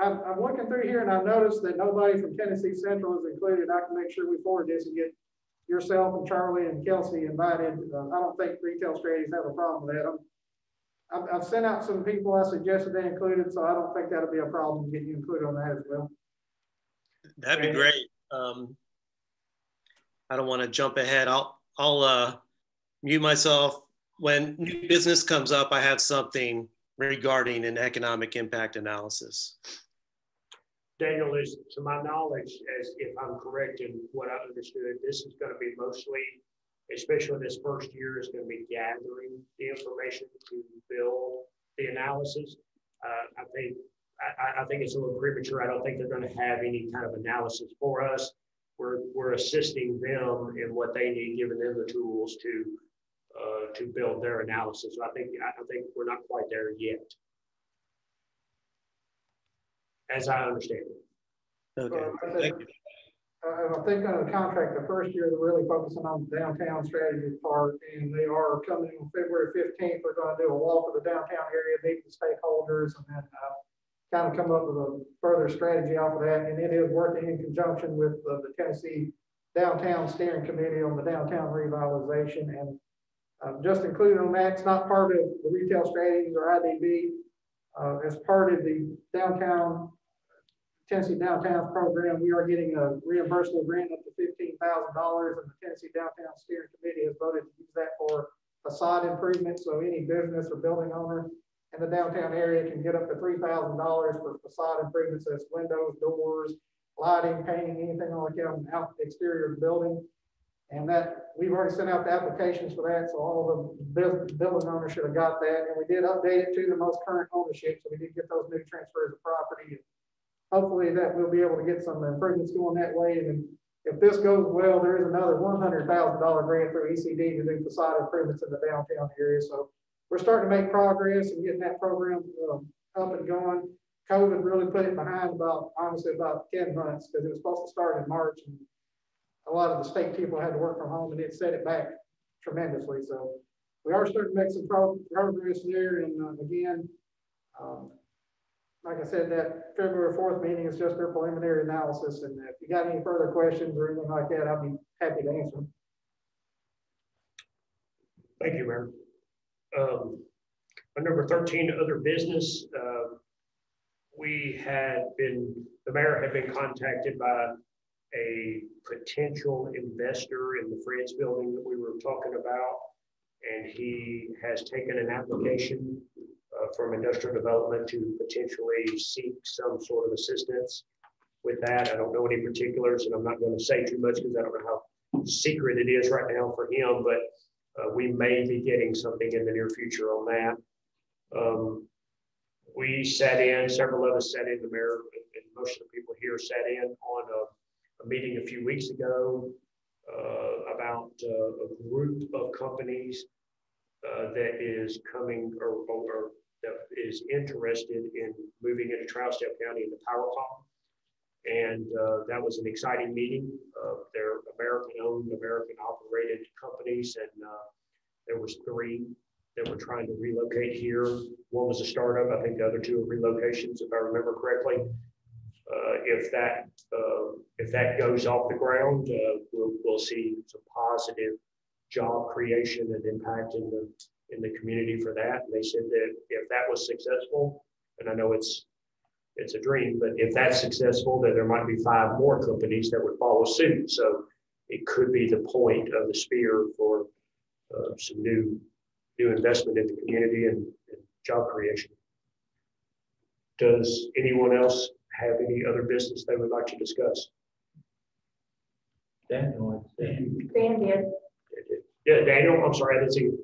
I'm looking through here and I've noticed that nobody from Tennessee Central is included. I can make sure we forward this and get yourself and Charlie and Kelsey invited. I don't think Retail Strategies have a problem with that. I've sent out some people I suggested they included, so I don't think that'll be a problem to get you included on that as well. That'd be great. I don't want to jump ahead. I'll mute myself. When new business comes up, I have something regarding an economic impact analysis. Daniel, is to my knowledge, as if I'm correct in what I understood, this is going to be mostly, especially this first year, is going to be gathering the information to build the analysis. I think it's a little premature. I don't think they're going to have any kind of analysis for us. We're assisting them in what they need, giving them the tools to build their analysis. So I think we're not quite there yet, as I understand it. Okay, thank you. I think on the contract, the first year, they're really focusing on the downtown strategy part, and they are coming on February 15th. We're going to do a walk of the downtown area, meet the stakeholders, and then kind of come up with a further strategy off of that. And it is working in conjunction with the Tennessee Downtown Steering Committee on the downtown revitalization. And just included on that, it's not part of the retail strategies or IDB. As part of the Tennessee Downtown program, we are getting a reimbursable grant up to $15,000, and the Tennessee Downtown Steering Committee has voted to use that for facade improvement. So any business or building owner in the downtown area can get up to $3,000 for facade improvements. That's windows, doors, lighting, painting, anything like that on the exterior of the building. And that we've already sent out the applications for that, so all the building owners should have got that. And we did update it to the most current ownership, so we did get those new transfers of property. And hopefully that we'll be able to get some improvements going that way. And if this goes well, there is another $100,000 grant through ECD to do facade improvements in the downtown area. So we're starting to make progress and getting that program up and going. COVID really put it behind honestly about 10 months, because it was supposed to start in March, and a lot of the state people had to work from home, and it set it back tremendously. So we are starting to make some progress there. And again, like I said, that February 4th meeting is just their preliminary analysis. And if you got any further questions or anything like that, I'll be happy to answer them. Thank you, Mayor. On number 13, other business, the mayor had been contacted by a potential investor in the Fred's building that we were talking about, and he has taken an application from industrial development to potentially seek some sort of assistance with that. I don't know any particulars, and I'm not going to say too much because I don't know how secret it is right now for him, but we may be getting something in the near future on that. We sat in, several of us sat in, the mayor and most of the people here sat in on a meeting a few weeks ago about a group of companies that is coming or that is interested in moving into Trousdale County into power plant. And that was an exciting meeting. They're American-owned, American-operated companies, and there was 3 that were trying to relocate here. One was a startup. I think the other 2 are relocations, if I remember correctly. If that goes off the ground, we'll see some positive job creation and impact in the community for that. And they said that if that was successful, and I know it's a dream, but if that's successful, then there might be 5 more companies that would follow suit. So it could be the point of the spear for some new investment in the community and job creation. Does anyone else have any other business they would like to discuss? Daniel. Dan did. Yeah, Daniel, I'm sorry, I didn't see you.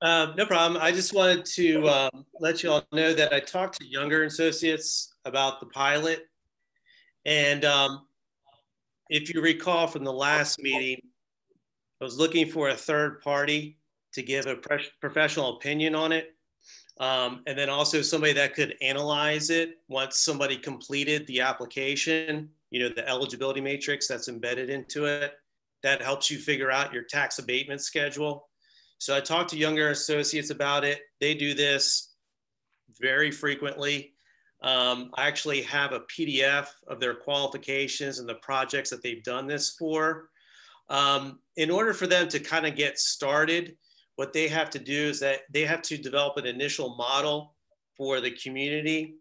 No problem. I just wanted to let you all know that I talked to Younger Associates about the pilot. And if you recall from the last meeting, I was looking for a third party to give a professional opinion on it. And then also somebody that could analyze it once somebody completed the application, the eligibility matrix that's embedded into it. That helps you figure out your tax abatement schedule. So I talked to Younger Associates about it. They do this very frequently. I actually have a PDF of their qualifications and the projects that they've done this for. In order for them to kind of get started, what they have to do is that they have to develop an initial model for the community.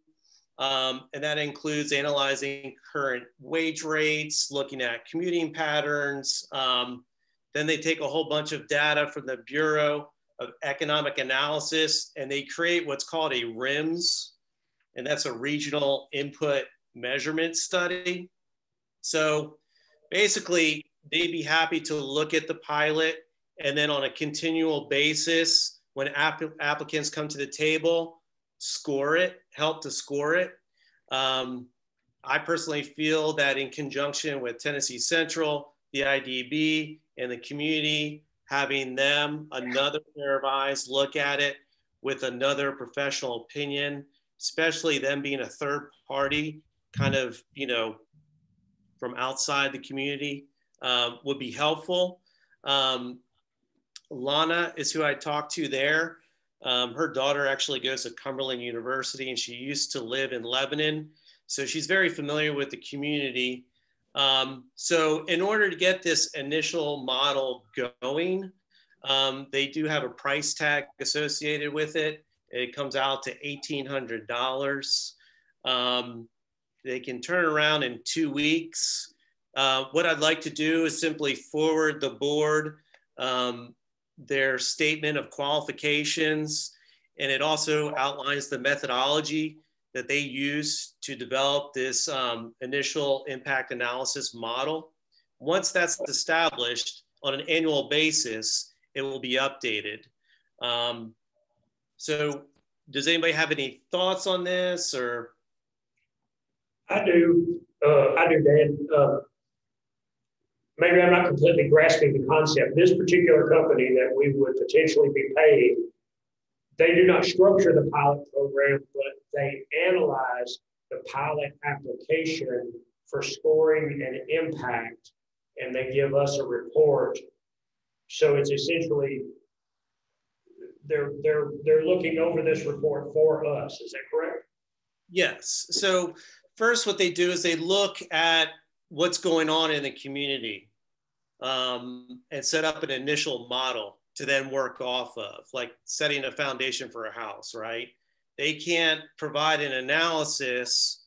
And that includes analyzing current wage rates, looking at commuting patterns. Then they take a whole bunch of data from the Bureau of Economic Analysis, and they create what's called a RIMS. And that's a regional input measurement study. So basically, they'd be happy to look at the pilot, and then on a continual basis, when applicants come to the table, score it, help to score it. I personally feel that in conjunction with Tennessee Central, the IDB, and the community, having them, another pair of eyes, look at it with another professional opinion, especially them being a third party, kind of, you know, from outside the community, would be helpful. Lana is who I talked to there. Her daughter actually goes to Cumberland University, and she used to live in Lebanon. So she's very familiar with the community. So in order to get this initial model going, they do have a price tag associated with it. It comes out to $1,800. They can turn around in 2 weeks. What I'd like to do is simply forward the board their statement of qualifications, and it also outlines the methodology that they use to develop this initial impact analysis model. Once that's established on an annual basis, it will be updated. So does anybody have any thoughts on this, or? I do, Dan. Maybe I'm not completely grasping the concept. This particular company that we would potentially be paying, they do not structure the pilot program, but they analyze the pilot application for scoring and impact, and they give us a report. So it's essentially, they're looking over this report for us. Is that correct? Yes. So first, what they do is they look at what's going on in the community, and set up an initial model to then work off of, like setting a foundation for a house, right? They can't provide an analysis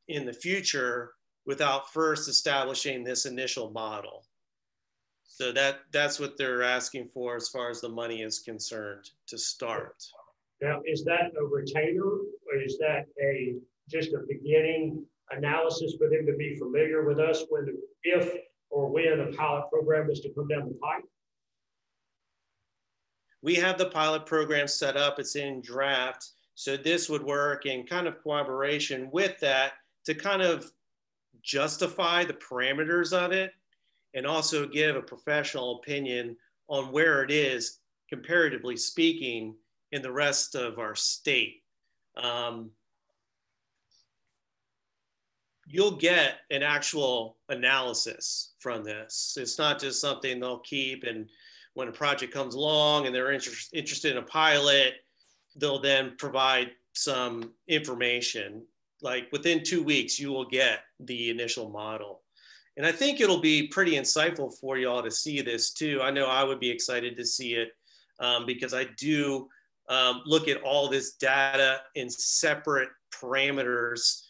in the future without first establishing this initial model. So that's what they're asking for as far as the money is concerned to start. Now, is that a retainer, or is that just a beginning analysis for them to be familiar with us if or when a pilot program is to come down the pipe? We have the pilot program set up, it's in draft. So this would work in kind of collaboration with that to kind of justify the parameters of it, and also give a professional opinion on where it is, comparatively speaking, in the rest of our state. You'll get an actual analysis from this. It's not just something they'll keep, and when a project comes along and they're interested in a pilot, they'll then provide some information. Like within 2 weeks, you will get the initial model. And I think it'll be pretty insightful for y'all to see this too. I know I would be excited to see it because I do look at all this data in separate parameters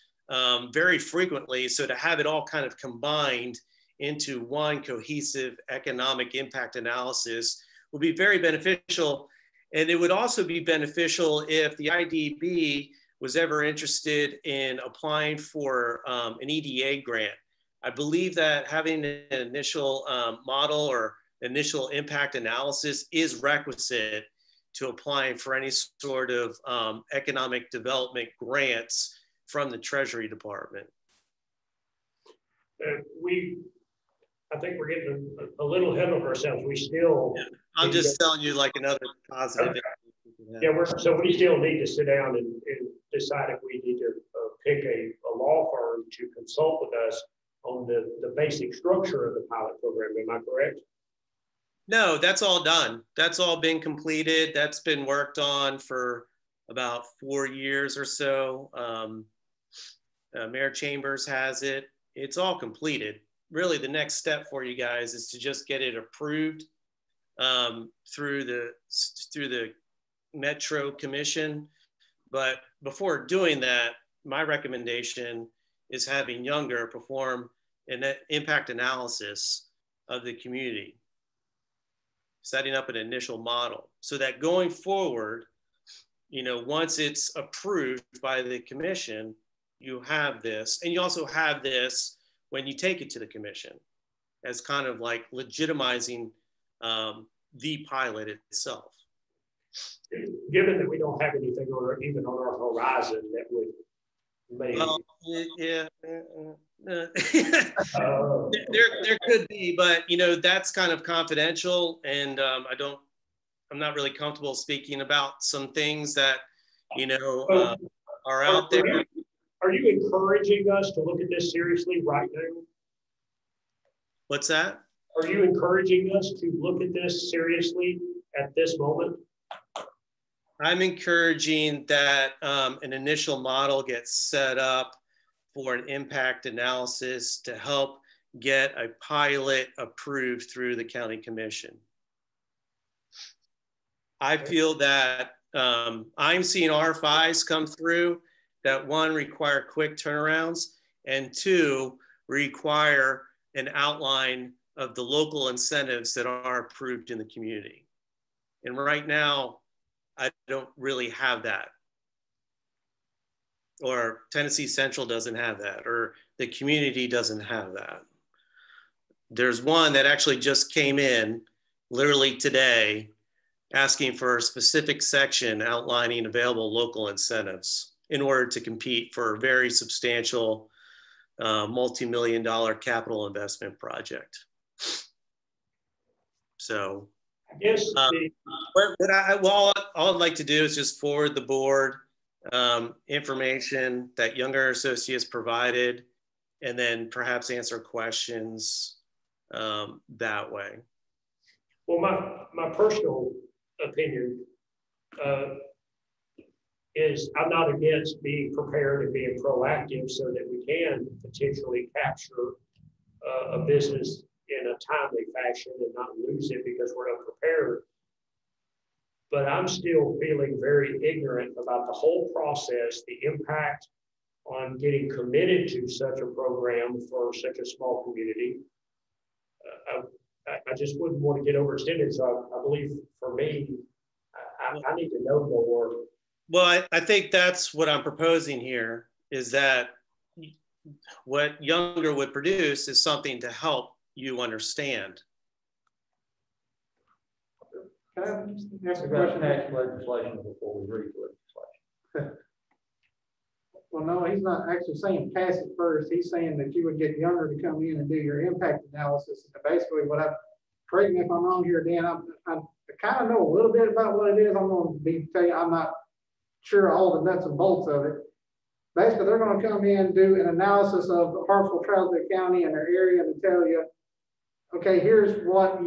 very frequently. So to have it all kind of combined into one cohesive economic impact analysis would be very beneficial. And it would also be beneficial if the IDB was ever interested in applying for an EDA grant. I believe that having an initial model or initial impact analysis is requisite to applying for any sort of economic development grants from the Treasury Department. I think we're getting a little ahead of ourselves. We still. Yeah. I'm just telling you like another positive. Okay. Yeah, so we still need to sit down and decide if we need to pick a law firm to consult with us on the basic structure of the pilot program. Am I correct? No, that's all done. That's all been completed. That's been worked on for about 4 years or so. Mayor Chambers has it. It's all completed. Really, the next step for you guys is to just get it approved through the Metro Commission. But before doing that, my recommendation is having Younger perform an impact analysis of the community, setting up an initial model so that going forward, you know, once it's approved by the commission, you have this, and you also have this when you take it to the commission as kind of like legitimizing the pilot itself. Given that we don't have anything even on our horizon that would make. Well, yeah. There could be, but you know, that's kind of confidential, and I'm not really comfortable speaking about some things that, you know, are out there. Are you encouraging us to look at this seriously right now? What's that? Are you encouraging us to look at this seriously at this moment? I'm encouraging that an initial model gets set up for an impact analysis to help get a pilot approved through the county commission. I feel that I'm seeing RFIs come through that, one, require quick turnarounds, and two, require an outline of the local incentives that are approved in the community. And right now, I don't really have that. Or Tennessee Central doesn't have that, or the community doesn't have that. There's one that actually just came in literally today asking for a specific section outlining available local incentives in order to compete for a very substantial multi-million-dollar capital investment project. So, I guess all I'd like to do is just forward the board information that Younger Associates provided, and then perhaps answer questions that way. Well, my personal opinion is I'm not against being prepared and being proactive so that we can potentially capture a business in a timely fashion and not lose it because we're unprepared. But I'm still feeling very ignorant about the whole process, the impact on getting committed to such a program for such a small community. I just wouldn't want to get overextended. So I believe for me, I need to know more. Well, I think that's what I'm proposing here, is that what Younger would produce is something to help you understand. Can I ask a We've got to question? pass legislation before we read legislation. Well, no, he's not actually saying pass it first. He's saying that you would get Younger to come in and do your impact analysis. And basically what correct me if I'm wrong here, Dan, I kind of know a little bit about what it is. I'm going to tell you, I'm not sure all the nuts and bolts of it. Basically, they're going to come in and do an analysis of Hartsville, Trousdale County and their area and tell you, okay, here's what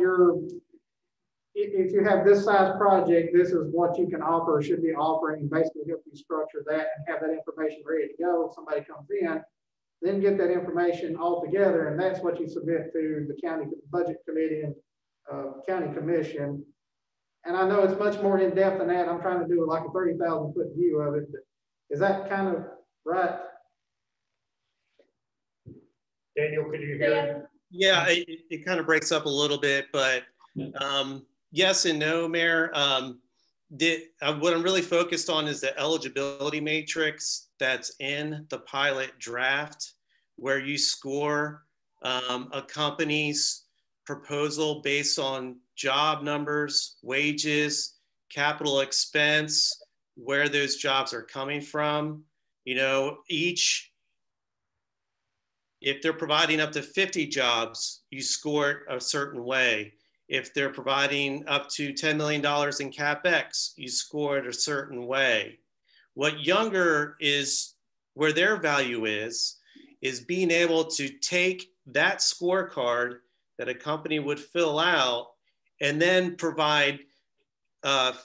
if you have this size project, this is what you can offer or should be offering, and basically help you structure that and have that information ready to go. If somebody comes in, then get that information all together, and that's what you submit to the county budget committee and county commission. And I know it's much more in depth than that. I'm trying to do like a 30,000 foot view of it. But is that kind of right? Daniel, could you hear? Yeah, it kind of breaks up a little bit, but yes and no, Mayor. What I'm really focused on is the eligibility matrix that's in the pilot draft, where you score a company's proposal based on job numbers, wages, capital expense, where those jobs are coming from. You know, if they're providing up to 50 jobs, you score it a certain way. If they're providing up to $10 million in CapEx, you score it a certain way. What Younger is, where their value is being able to take that scorecard that a company would fill out and then provide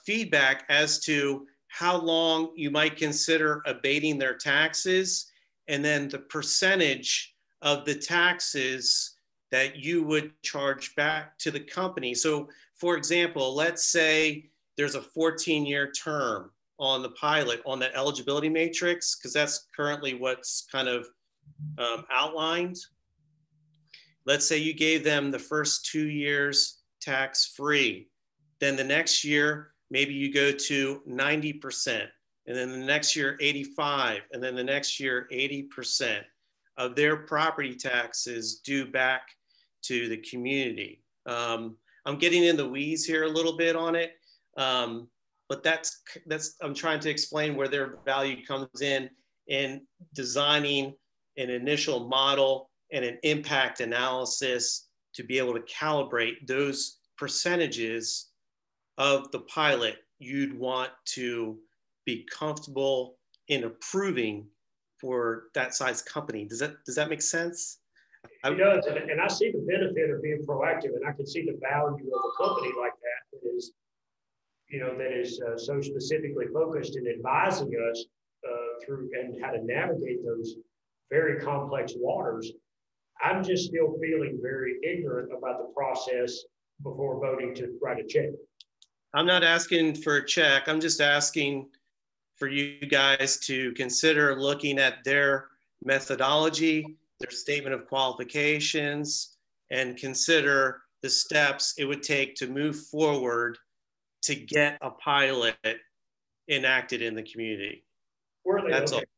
feedback as to how long you might consider abating their taxes, and then the percentage of the taxes that you would charge back to the company. So for example, let's say there's a 14-year term on the pilot on that eligibility matrix, because that's currently what's kind of outlined. Let's say you gave them the first 2 years tax-free. Then the next year, maybe you go to 90% and then the next year 85, and then the next year 80% of their property taxes due back to the community. I'm getting in the weeds here a little bit on it, but that's I'm trying to explain where their value comes in designing an initial model and an impact analysis to be able to calibrate those percentages of the pilot you'd want to be comfortable in approving for that size company. Does that make sense? It does, and I see the benefit of being proactive, and I can see the value of a company like that is, that is so specifically focused in advising us through and how to navigate those very complex waters. I'm just still feeling very ignorant about the process before voting to write a check. I'm not asking for a check. I'm just asking for you guys to consider looking at their methodology, their statement of qualifications, and consider the steps it would take to move forward to get a pilot enacted in the community. Where are they That's located?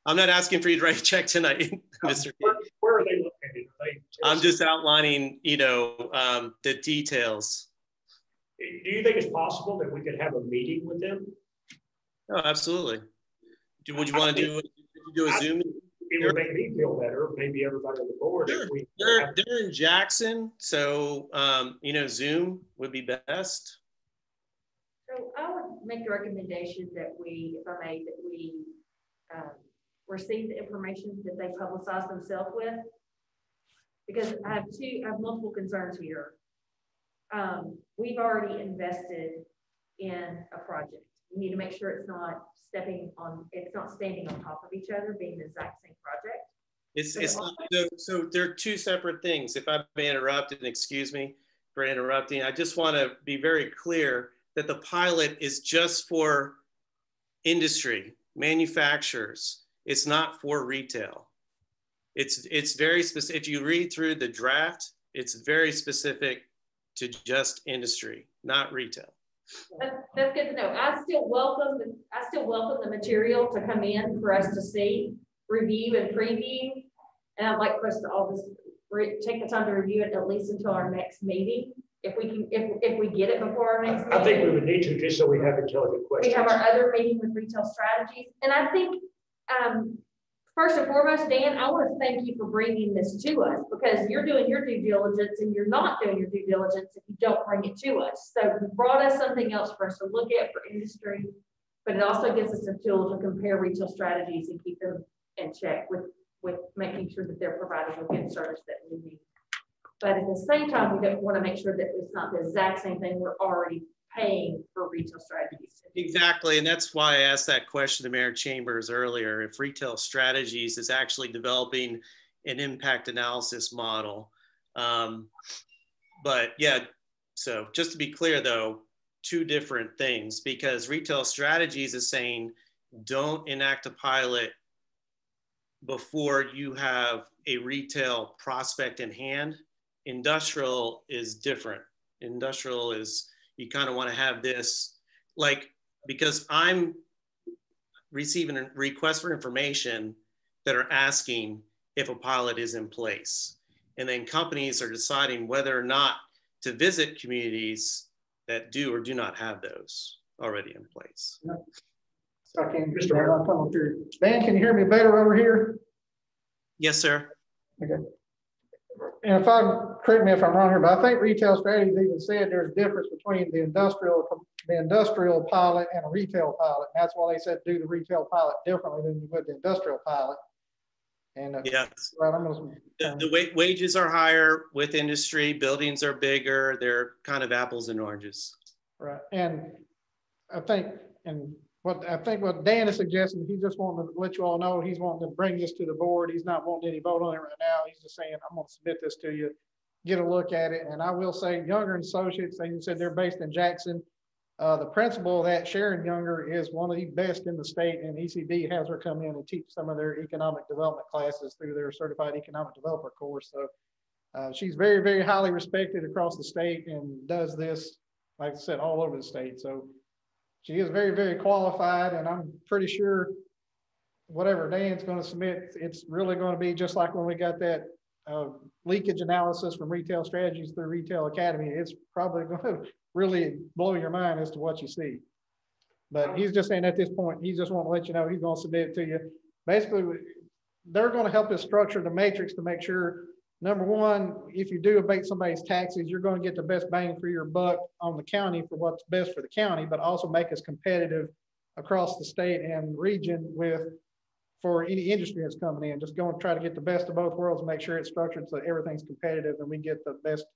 all. I'm not asking for you to write a check tonight, Mr. Where are they located? Are they I'm just outlining, the details. Do you think it's possible that we could have a meeting with them? Oh, absolutely. Would you want to do a Zoom? It would make me feel better, maybe everybody on the board. Sure. If we They're in Jackson, so Zoom would be best. So I would make the recommendation that we, if I may, that we receive the information that they publicize themselves with, because I have multiple concerns here. We've already invested in a project. We need to make sure it's not standing on top of each other, being the exact same project. It's not, so they're two separate things. If I may interrupt, and excuse me for interrupting, I just want to be very clear that the pilot is just for industry, manufacturers. It's not for retail. It's very specific. If you read through the draft, it's very specific to just industry, not retail. That's good to know. I still welcome the material to come in for us to see, review, and preview. And I'd like for us to all just take the time to review it at least until our next meeting, if we can, if we get it before our next meeting. I think we would need to, just so we have intelligent questions. We have our other meeting with retail strategies, and I think first and foremost, Dan, I want to thank you for bringing this to us, because you're doing your due diligence and you're not doing your due diligence if you don't bring it to us. So you brought us something else for us to look at for industry, but it also gives us a tool to compare retail strategies and keep them in check with making sure that they're providing a good service that we need. But at the same time, we don't want to make sure that it's not the exact same thing we're already paying for retail strategies. Exactly, and that's why I asked that question to Mayor Chambers earlier, if retail strategies is actually developing an impact analysis model. But yeah, so just to be clear though, two different things, because retail strategies is saying don't enact a pilot before you have a retail prospect in hand. Industrial is different. Industrial is, you kind of want to have this, like, because I'm receiving a request for information that are asking if a pilot is in place. And then companies are deciding whether or not to visit communities that do or do not have those already in place. So I can't, Dan, can you hear me better over here? Yes, sir. Okay. And correct me if I'm wrong here, but I think retail strategies even said there's a difference between the industrial pilot and a retail pilot. And that's why they said do the retail pilot differently than you would the industrial pilot. And yes, right, the wages are higher with industry, buildings are bigger, they're kind of apples and oranges. Right, and I think what Dan is suggesting, he just wanting to let you all know he's wanting to bring this to the board. He's not wanting any vote on it right now. He's just saying, I'm going to submit this to you, get a look at it. And I will say Younger and Associates, they said they're based in Jackson. The principal of that, Sharon Younger, is one of the best in the state, and ECD has her come in and teach some of their economic development classes through their certified economic developer course. So she's very, very highly respected across the state and does this, like I said, all over the state. So she is very, very qualified, and I'm pretty sure whatever Dan's gonna submit, it's really gonna be just like when we got that leakage analysis from Retail Strategies through Retail Academy. It's probably gonna really blow your mind as to what you see. But he's just saying at this point, he just wants to let you know he's gonna submit it to you. Basically, they're gonna help us structure the matrix to make sure, number one, if you do abate somebody's taxes, you're gonna get the best bang for your buck on the county for what's best for the county, but also make us competitive across the state and region for any industry that's coming in. Just go and try to get the best of both worlds, make sure it's structured so everything's competitive and we get the best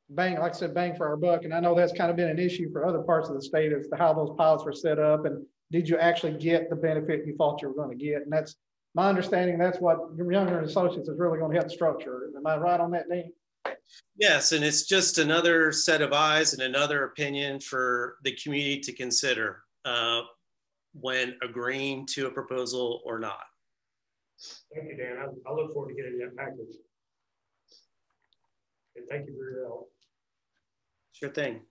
bang, like I said, bang for our buck. And I know that's kind of been an issue for other parts of the state as to how those pilots were set up and did you actually get the benefit you thought you were going to get? And that's my understanding. That's what Younger and Associates is really going to help structure. Am I right on that, Dean? Yes, and it's just another set of eyes and another opinion for the community to consider when agreeing to a proposal or not. Thank you, Dan. I look forward to getting that package. And thank you for your help. Sure thing.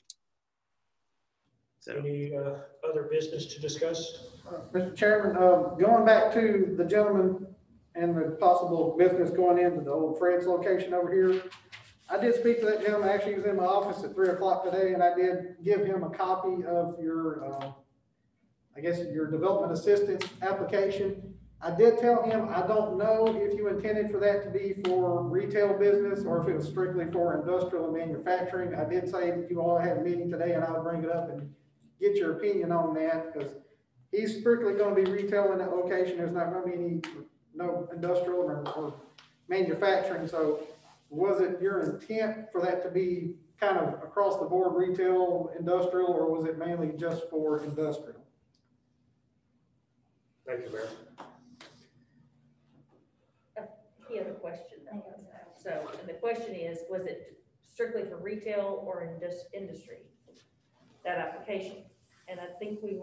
So. Any other business to discuss? Mr. Chairman, going back to the gentleman and the possible business going into the old Fred's location over here, I did speak to that gentleman. Actually, he was in my office at 3 o'clock today, and I did give him a copy of your, I guess, your development assistance application. I did tell him, I don't know if you intended for that to be for retail business or if it was strictly for industrial and manufacturing. I did say that you all had a meeting today and I would bring it up and get your opinion on that, because he's strictly going to be retail in that location. There's not going to be no industrial or manufacturing. So was it your intent for that to be kind of across the board retail, industrial, or was it mainly just for industrial? Thank you, Mayor. He has a question though. So the question is, was it strictly for retail or industry, that application? And I think we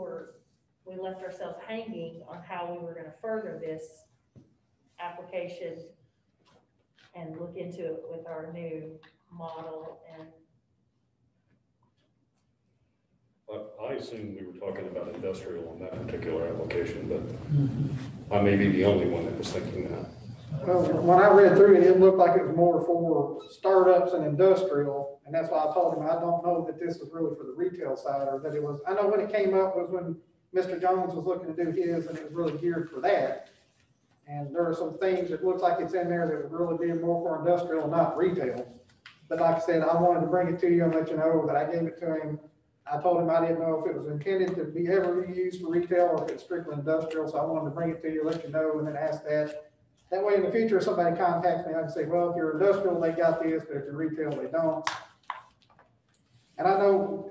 left ourselves hanging on how we were going to further this application and look into it with our new model. And I assume we were talking about industrial on that particular application, but I may be the only one that was thinking that. Well, when I read through it, it looked like it was more for startups and industrial, and that's why I told him I don't know that this was really for the retail side, or that it was. I know when it came up was when Mr. Jones was looking to do his, and it was really geared for that. And there are some things that looks like it's in there that would really be more for industrial and not retail. But like I said, I wanted to bring it to you and let you know that I gave it to him. I told him I didn't know if it was intended to be ever used for retail or if it's strictly industrial, so I wanted to bring it to you, let you know, and then ask that. That way in the future, if somebody contacts me, I can say, well, if you're industrial, they got this, but if you're retail, they don't. And I know,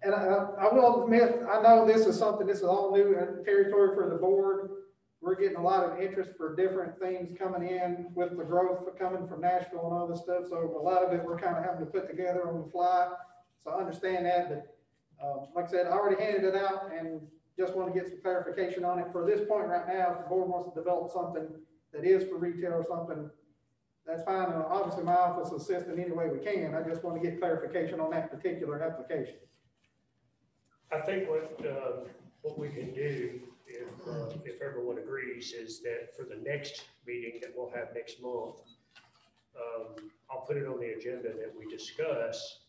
and I will admit, I know this is all new territory for the board. We're getting a lot of interest for different things coming in with the growth coming from Nashville and all this stuff. So a lot of it we're kind of having to put together on the fly. So I understand that, but like I said, I already handed it out and just want to get some clarification on it. For this point right now, if the board wants to develop something that is for retail or something, that's fine. And obviously my office will assist in any way we can. I just want to get clarification on that particular application. I think what we can do, if everyone agrees, is that for the next meeting that we'll have next month, I'll put it on the agenda that we discuss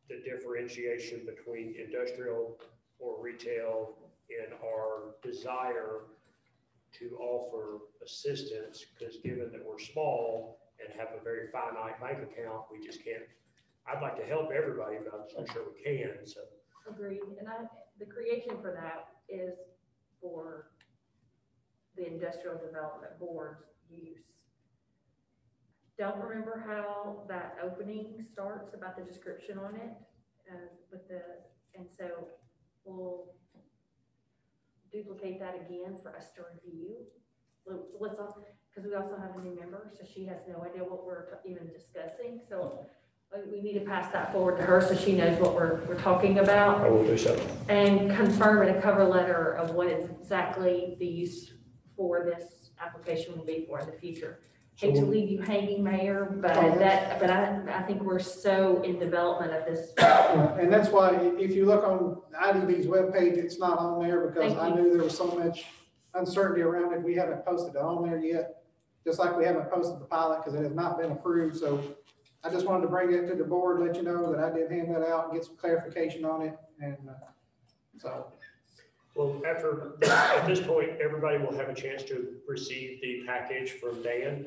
the differentiation between industrial or retail in our desire to offer assistance, because given that we're small and have a very finite bank account, we just can't. I'd like to help everybody, but I'm just not sure we can. So agreed. And the creation for that is for the Industrial Development Board's use. Don't remember how that opening starts about the description on it, and so we'll duplicate that again for us to review. Because we also have a new member, so she has no idea what we're even discussing. So we need to pass that forward to her so she knows what we're talking about. I will do so. And confirm in a cover letter of what exactly the use for this application will be for in the future. hate to leave you hanging, Mayor, but I think we're so in development of this. And that's why if you look on IDB's webpage, it's not on there because Thank I you. knew there was so much uncertainty around it. We haven't posted it on there yet, just like we haven't posted the pilot because it has not been approved. So I just wanted to bring it to the board, let you know that I did hand that out and get some clarification on it. And so. Well, at this point, everybody will have a chance to receive the package from Dan.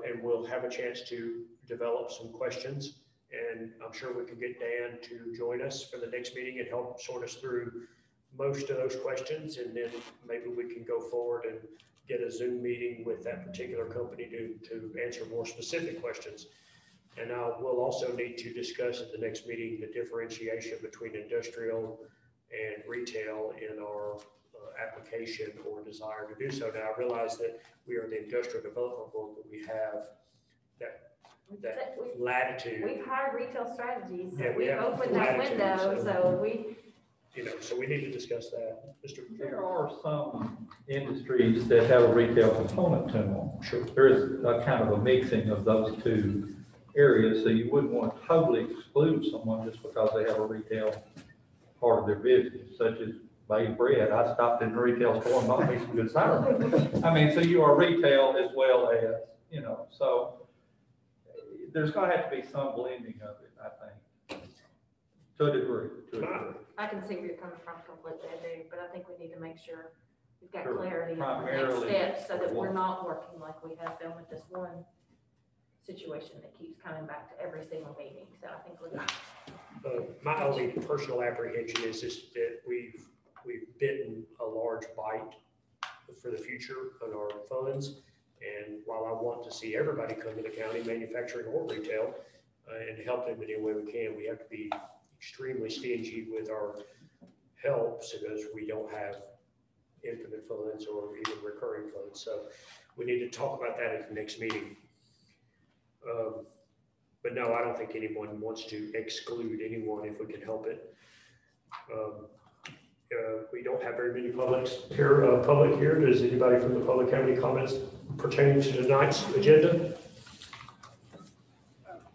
And we'll have a chance to develop some questions. And I'm sure we can get Dan to join us for the next meeting and help sort us through most of those questions. And then maybe we can go forward and get a Zoom meeting with that particular company to answer more specific questions. And we'll also need to discuss at the next meeting the differentiation between industrial and retail in our application or desire to do so. Now, I realize that we are the industrial development board, but we have that latitude. We've hired retail strategies, so Yeah, we we've have opened that latitude, window, so we. So we need to discuss that, Mr. There are some industries that have a retail component to them. Sure. There is a kind of a mixing of those two areas, so you wouldn't want to totally exclude someone just because they have a retail part of their business, such as made bread. I stopped in the retail store and bought me some good sour. I mean, so you are retail as well as, so there's going to have to be some blending of it, I think, to a degree. I can see where you're coming from completely, I do, but I think we need to make sure we've got Sure. clarity on the next Primarily steps so that we're one. not working like we have been with this one situation that keeps coming back to every single meeting. So I think we're. My only personal apprehension is just that we've bitten a large bite for the future on our funds. And while I want to see everybody come to the county, manufacturing or retail, and help them in any way we can, we have to be extremely stingy with our help because we don't have infinite funds or even recurring funds. So we need to talk about that at the next meeting. But no, I don't think anyone wants to exclude anyone if we can help it. We don't have very many public here. Does anybody from the public have any comments pertaining to tonight's agenda?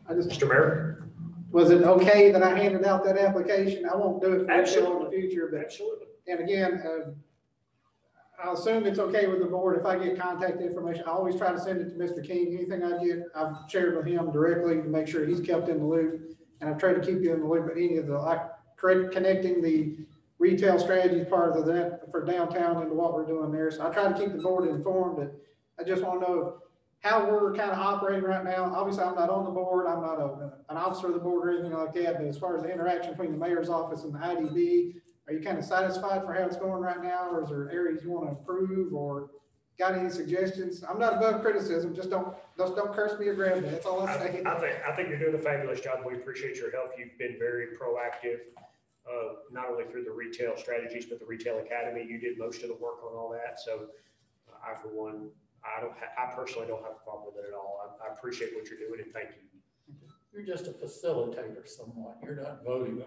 Mr. Mayor? Was it okay that I handed out that application? I won't do it for retail in the future, but. Absolutely. And again, I'll assume it's okay with the board if I get contact information. I always try to send it to Mr. King. Anything I get, I've shared with him directly to make sure he's kept in the loop. And I've tried to keep you in the loop, but any of connecting the retail strategy part of that for downtown into what we're doing there. So I try to keep the board informed, but I just want to know how we're kind of operating right now. Obviously, I'm not on the board. I'm not an officer of the board or anything like that. But as far as the interaction between the mayor's office and the IDB, are you kind of satisfied for how it's going right now? Or is there areas you want to improve or got any suggestions? I'm not above criticism. Just don't curse me or grab me. That's all I say. I think you're doing a fabulous job. We appreciate your help. You've been very proactive, not only through the retail strategies, but the retail academy. You did most of the work on all that. So I, for one, I personally don't have a problem with it at all. I appreciate what you're doing and thank you. You're just a facilitator somewhat. You're not voting.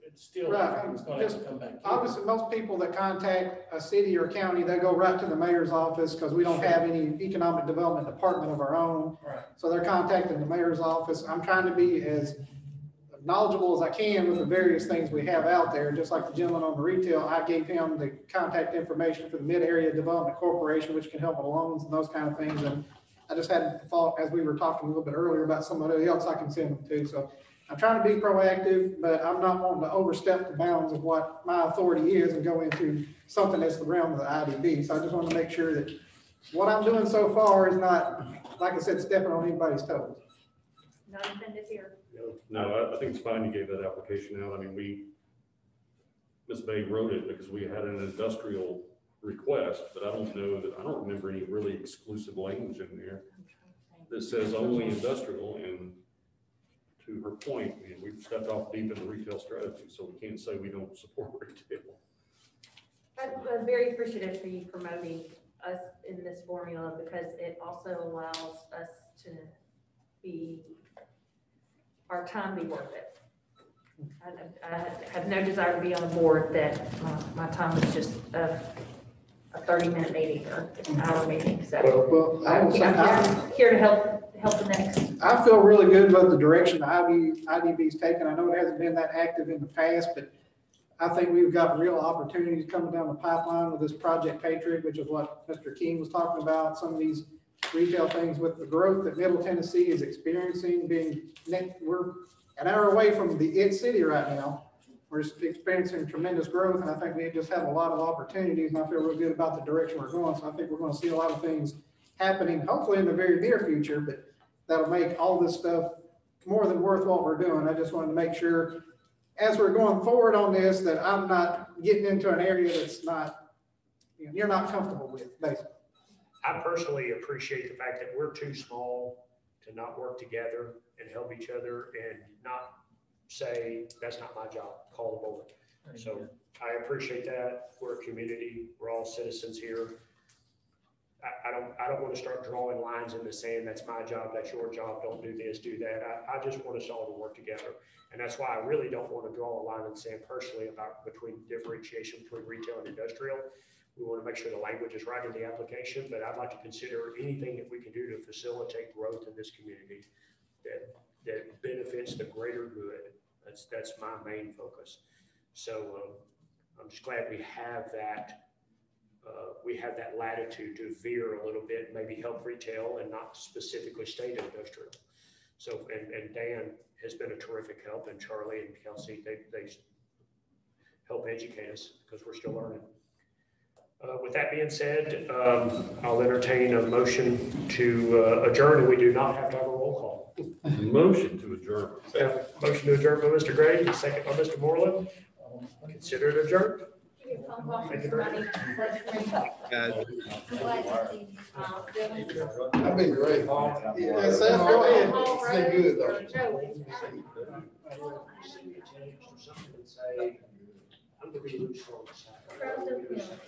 It's still, Right. it's going to have to come back. Obviously, most people that contact a city or county, they go right to the mayor's office because we don't have any economic development department of our own. Right. So they're contacting the mayor's office. I'm trying to be as knowledgeable as I can with the various things we have out there. Just like the gentleman on the retail, I gave him the contact information for the Mid-Area Development Corporation, which can help with loans and those kind of things. And I just had thought, as we were talking a little bit earlier, about somebody else I can send them to. So I'm trying to be proactive, but I'm not wanting to overstep the bounds of what my authority is and go into something that's the realm of the IDB. So I just want to make sure that what I'm doing so far is not, like I said, stepping on anybody's toes. Not intended here. No, I think it's fine you gave that application out. I mean, Ms. Bay wrote it because we had an industrial request, but I don't remember any really exclusive language in there that says only industrial. And to her point, we've stepped off deep into retail strategy, so we can't say we don't support retail. I'm very appreciative for you promoting us in this formula because it also allows us to be, our time be worth it. I have no desire to be on a board that my time is just a 30-minute meeting or an hour meeting, so. Well, I will say, I'm here to help the next. I feel really good about the direction the IDB's taken. I know it hasn't been that active in the past, but I think we've got real opportunities coming down the pipeline with this Project Patriot, which is what Mr. King was talking about, some of these retail things with the growth that Middle Tennessee is experiencing we're an hour away from the IT city right now. We're just experiencing tremendous growth, and I think we just have a lot of opportunities, and I feel real good about the direction we're going. So I think we're going to see a lot of things happening, hopefully in the very near future, but that'll make all this stuff more than worth what we're doing. I just wanted to make sure as we're going forward on this, that I'm not getting into an area that's not, you're not comfortable with, basically. I personally appreciate the fact that we're too small to not work together and help each other and not say, that's not my job, call them over. So I appreciate that. We're a community. We're all citizens here. I don't want to start drawing lines in the sand. That's my job. That's your job. Don't do this, do that. I just want us all to work together. And that's why I really don't want to draw a line in the sand personally between differentiation between retail and industrial. We want to make sure the language is right in the application, but I'd like to consider anything that we can do to facilitate growth in this community that benefits the greater good. That's my main focus. So I'm just glad we have that. We have that latitude to veer a little bit, maybe help retail and not specifically state industrial. So, and Dan has been a terrific help, and Charlie and Kelsey, they help educate us because we're still learning. With that being said, I'll entertain a motion to adjourn, and we do not have to have a roll call. Motion to adjourn. Motion to adjourn by Mr. Grady, second by Mr. Moreland. Consider it adjourned. Thank you very much. I've been great. Yeah, Sam, go ahead. Say good though. I'm gonna be loose on the side.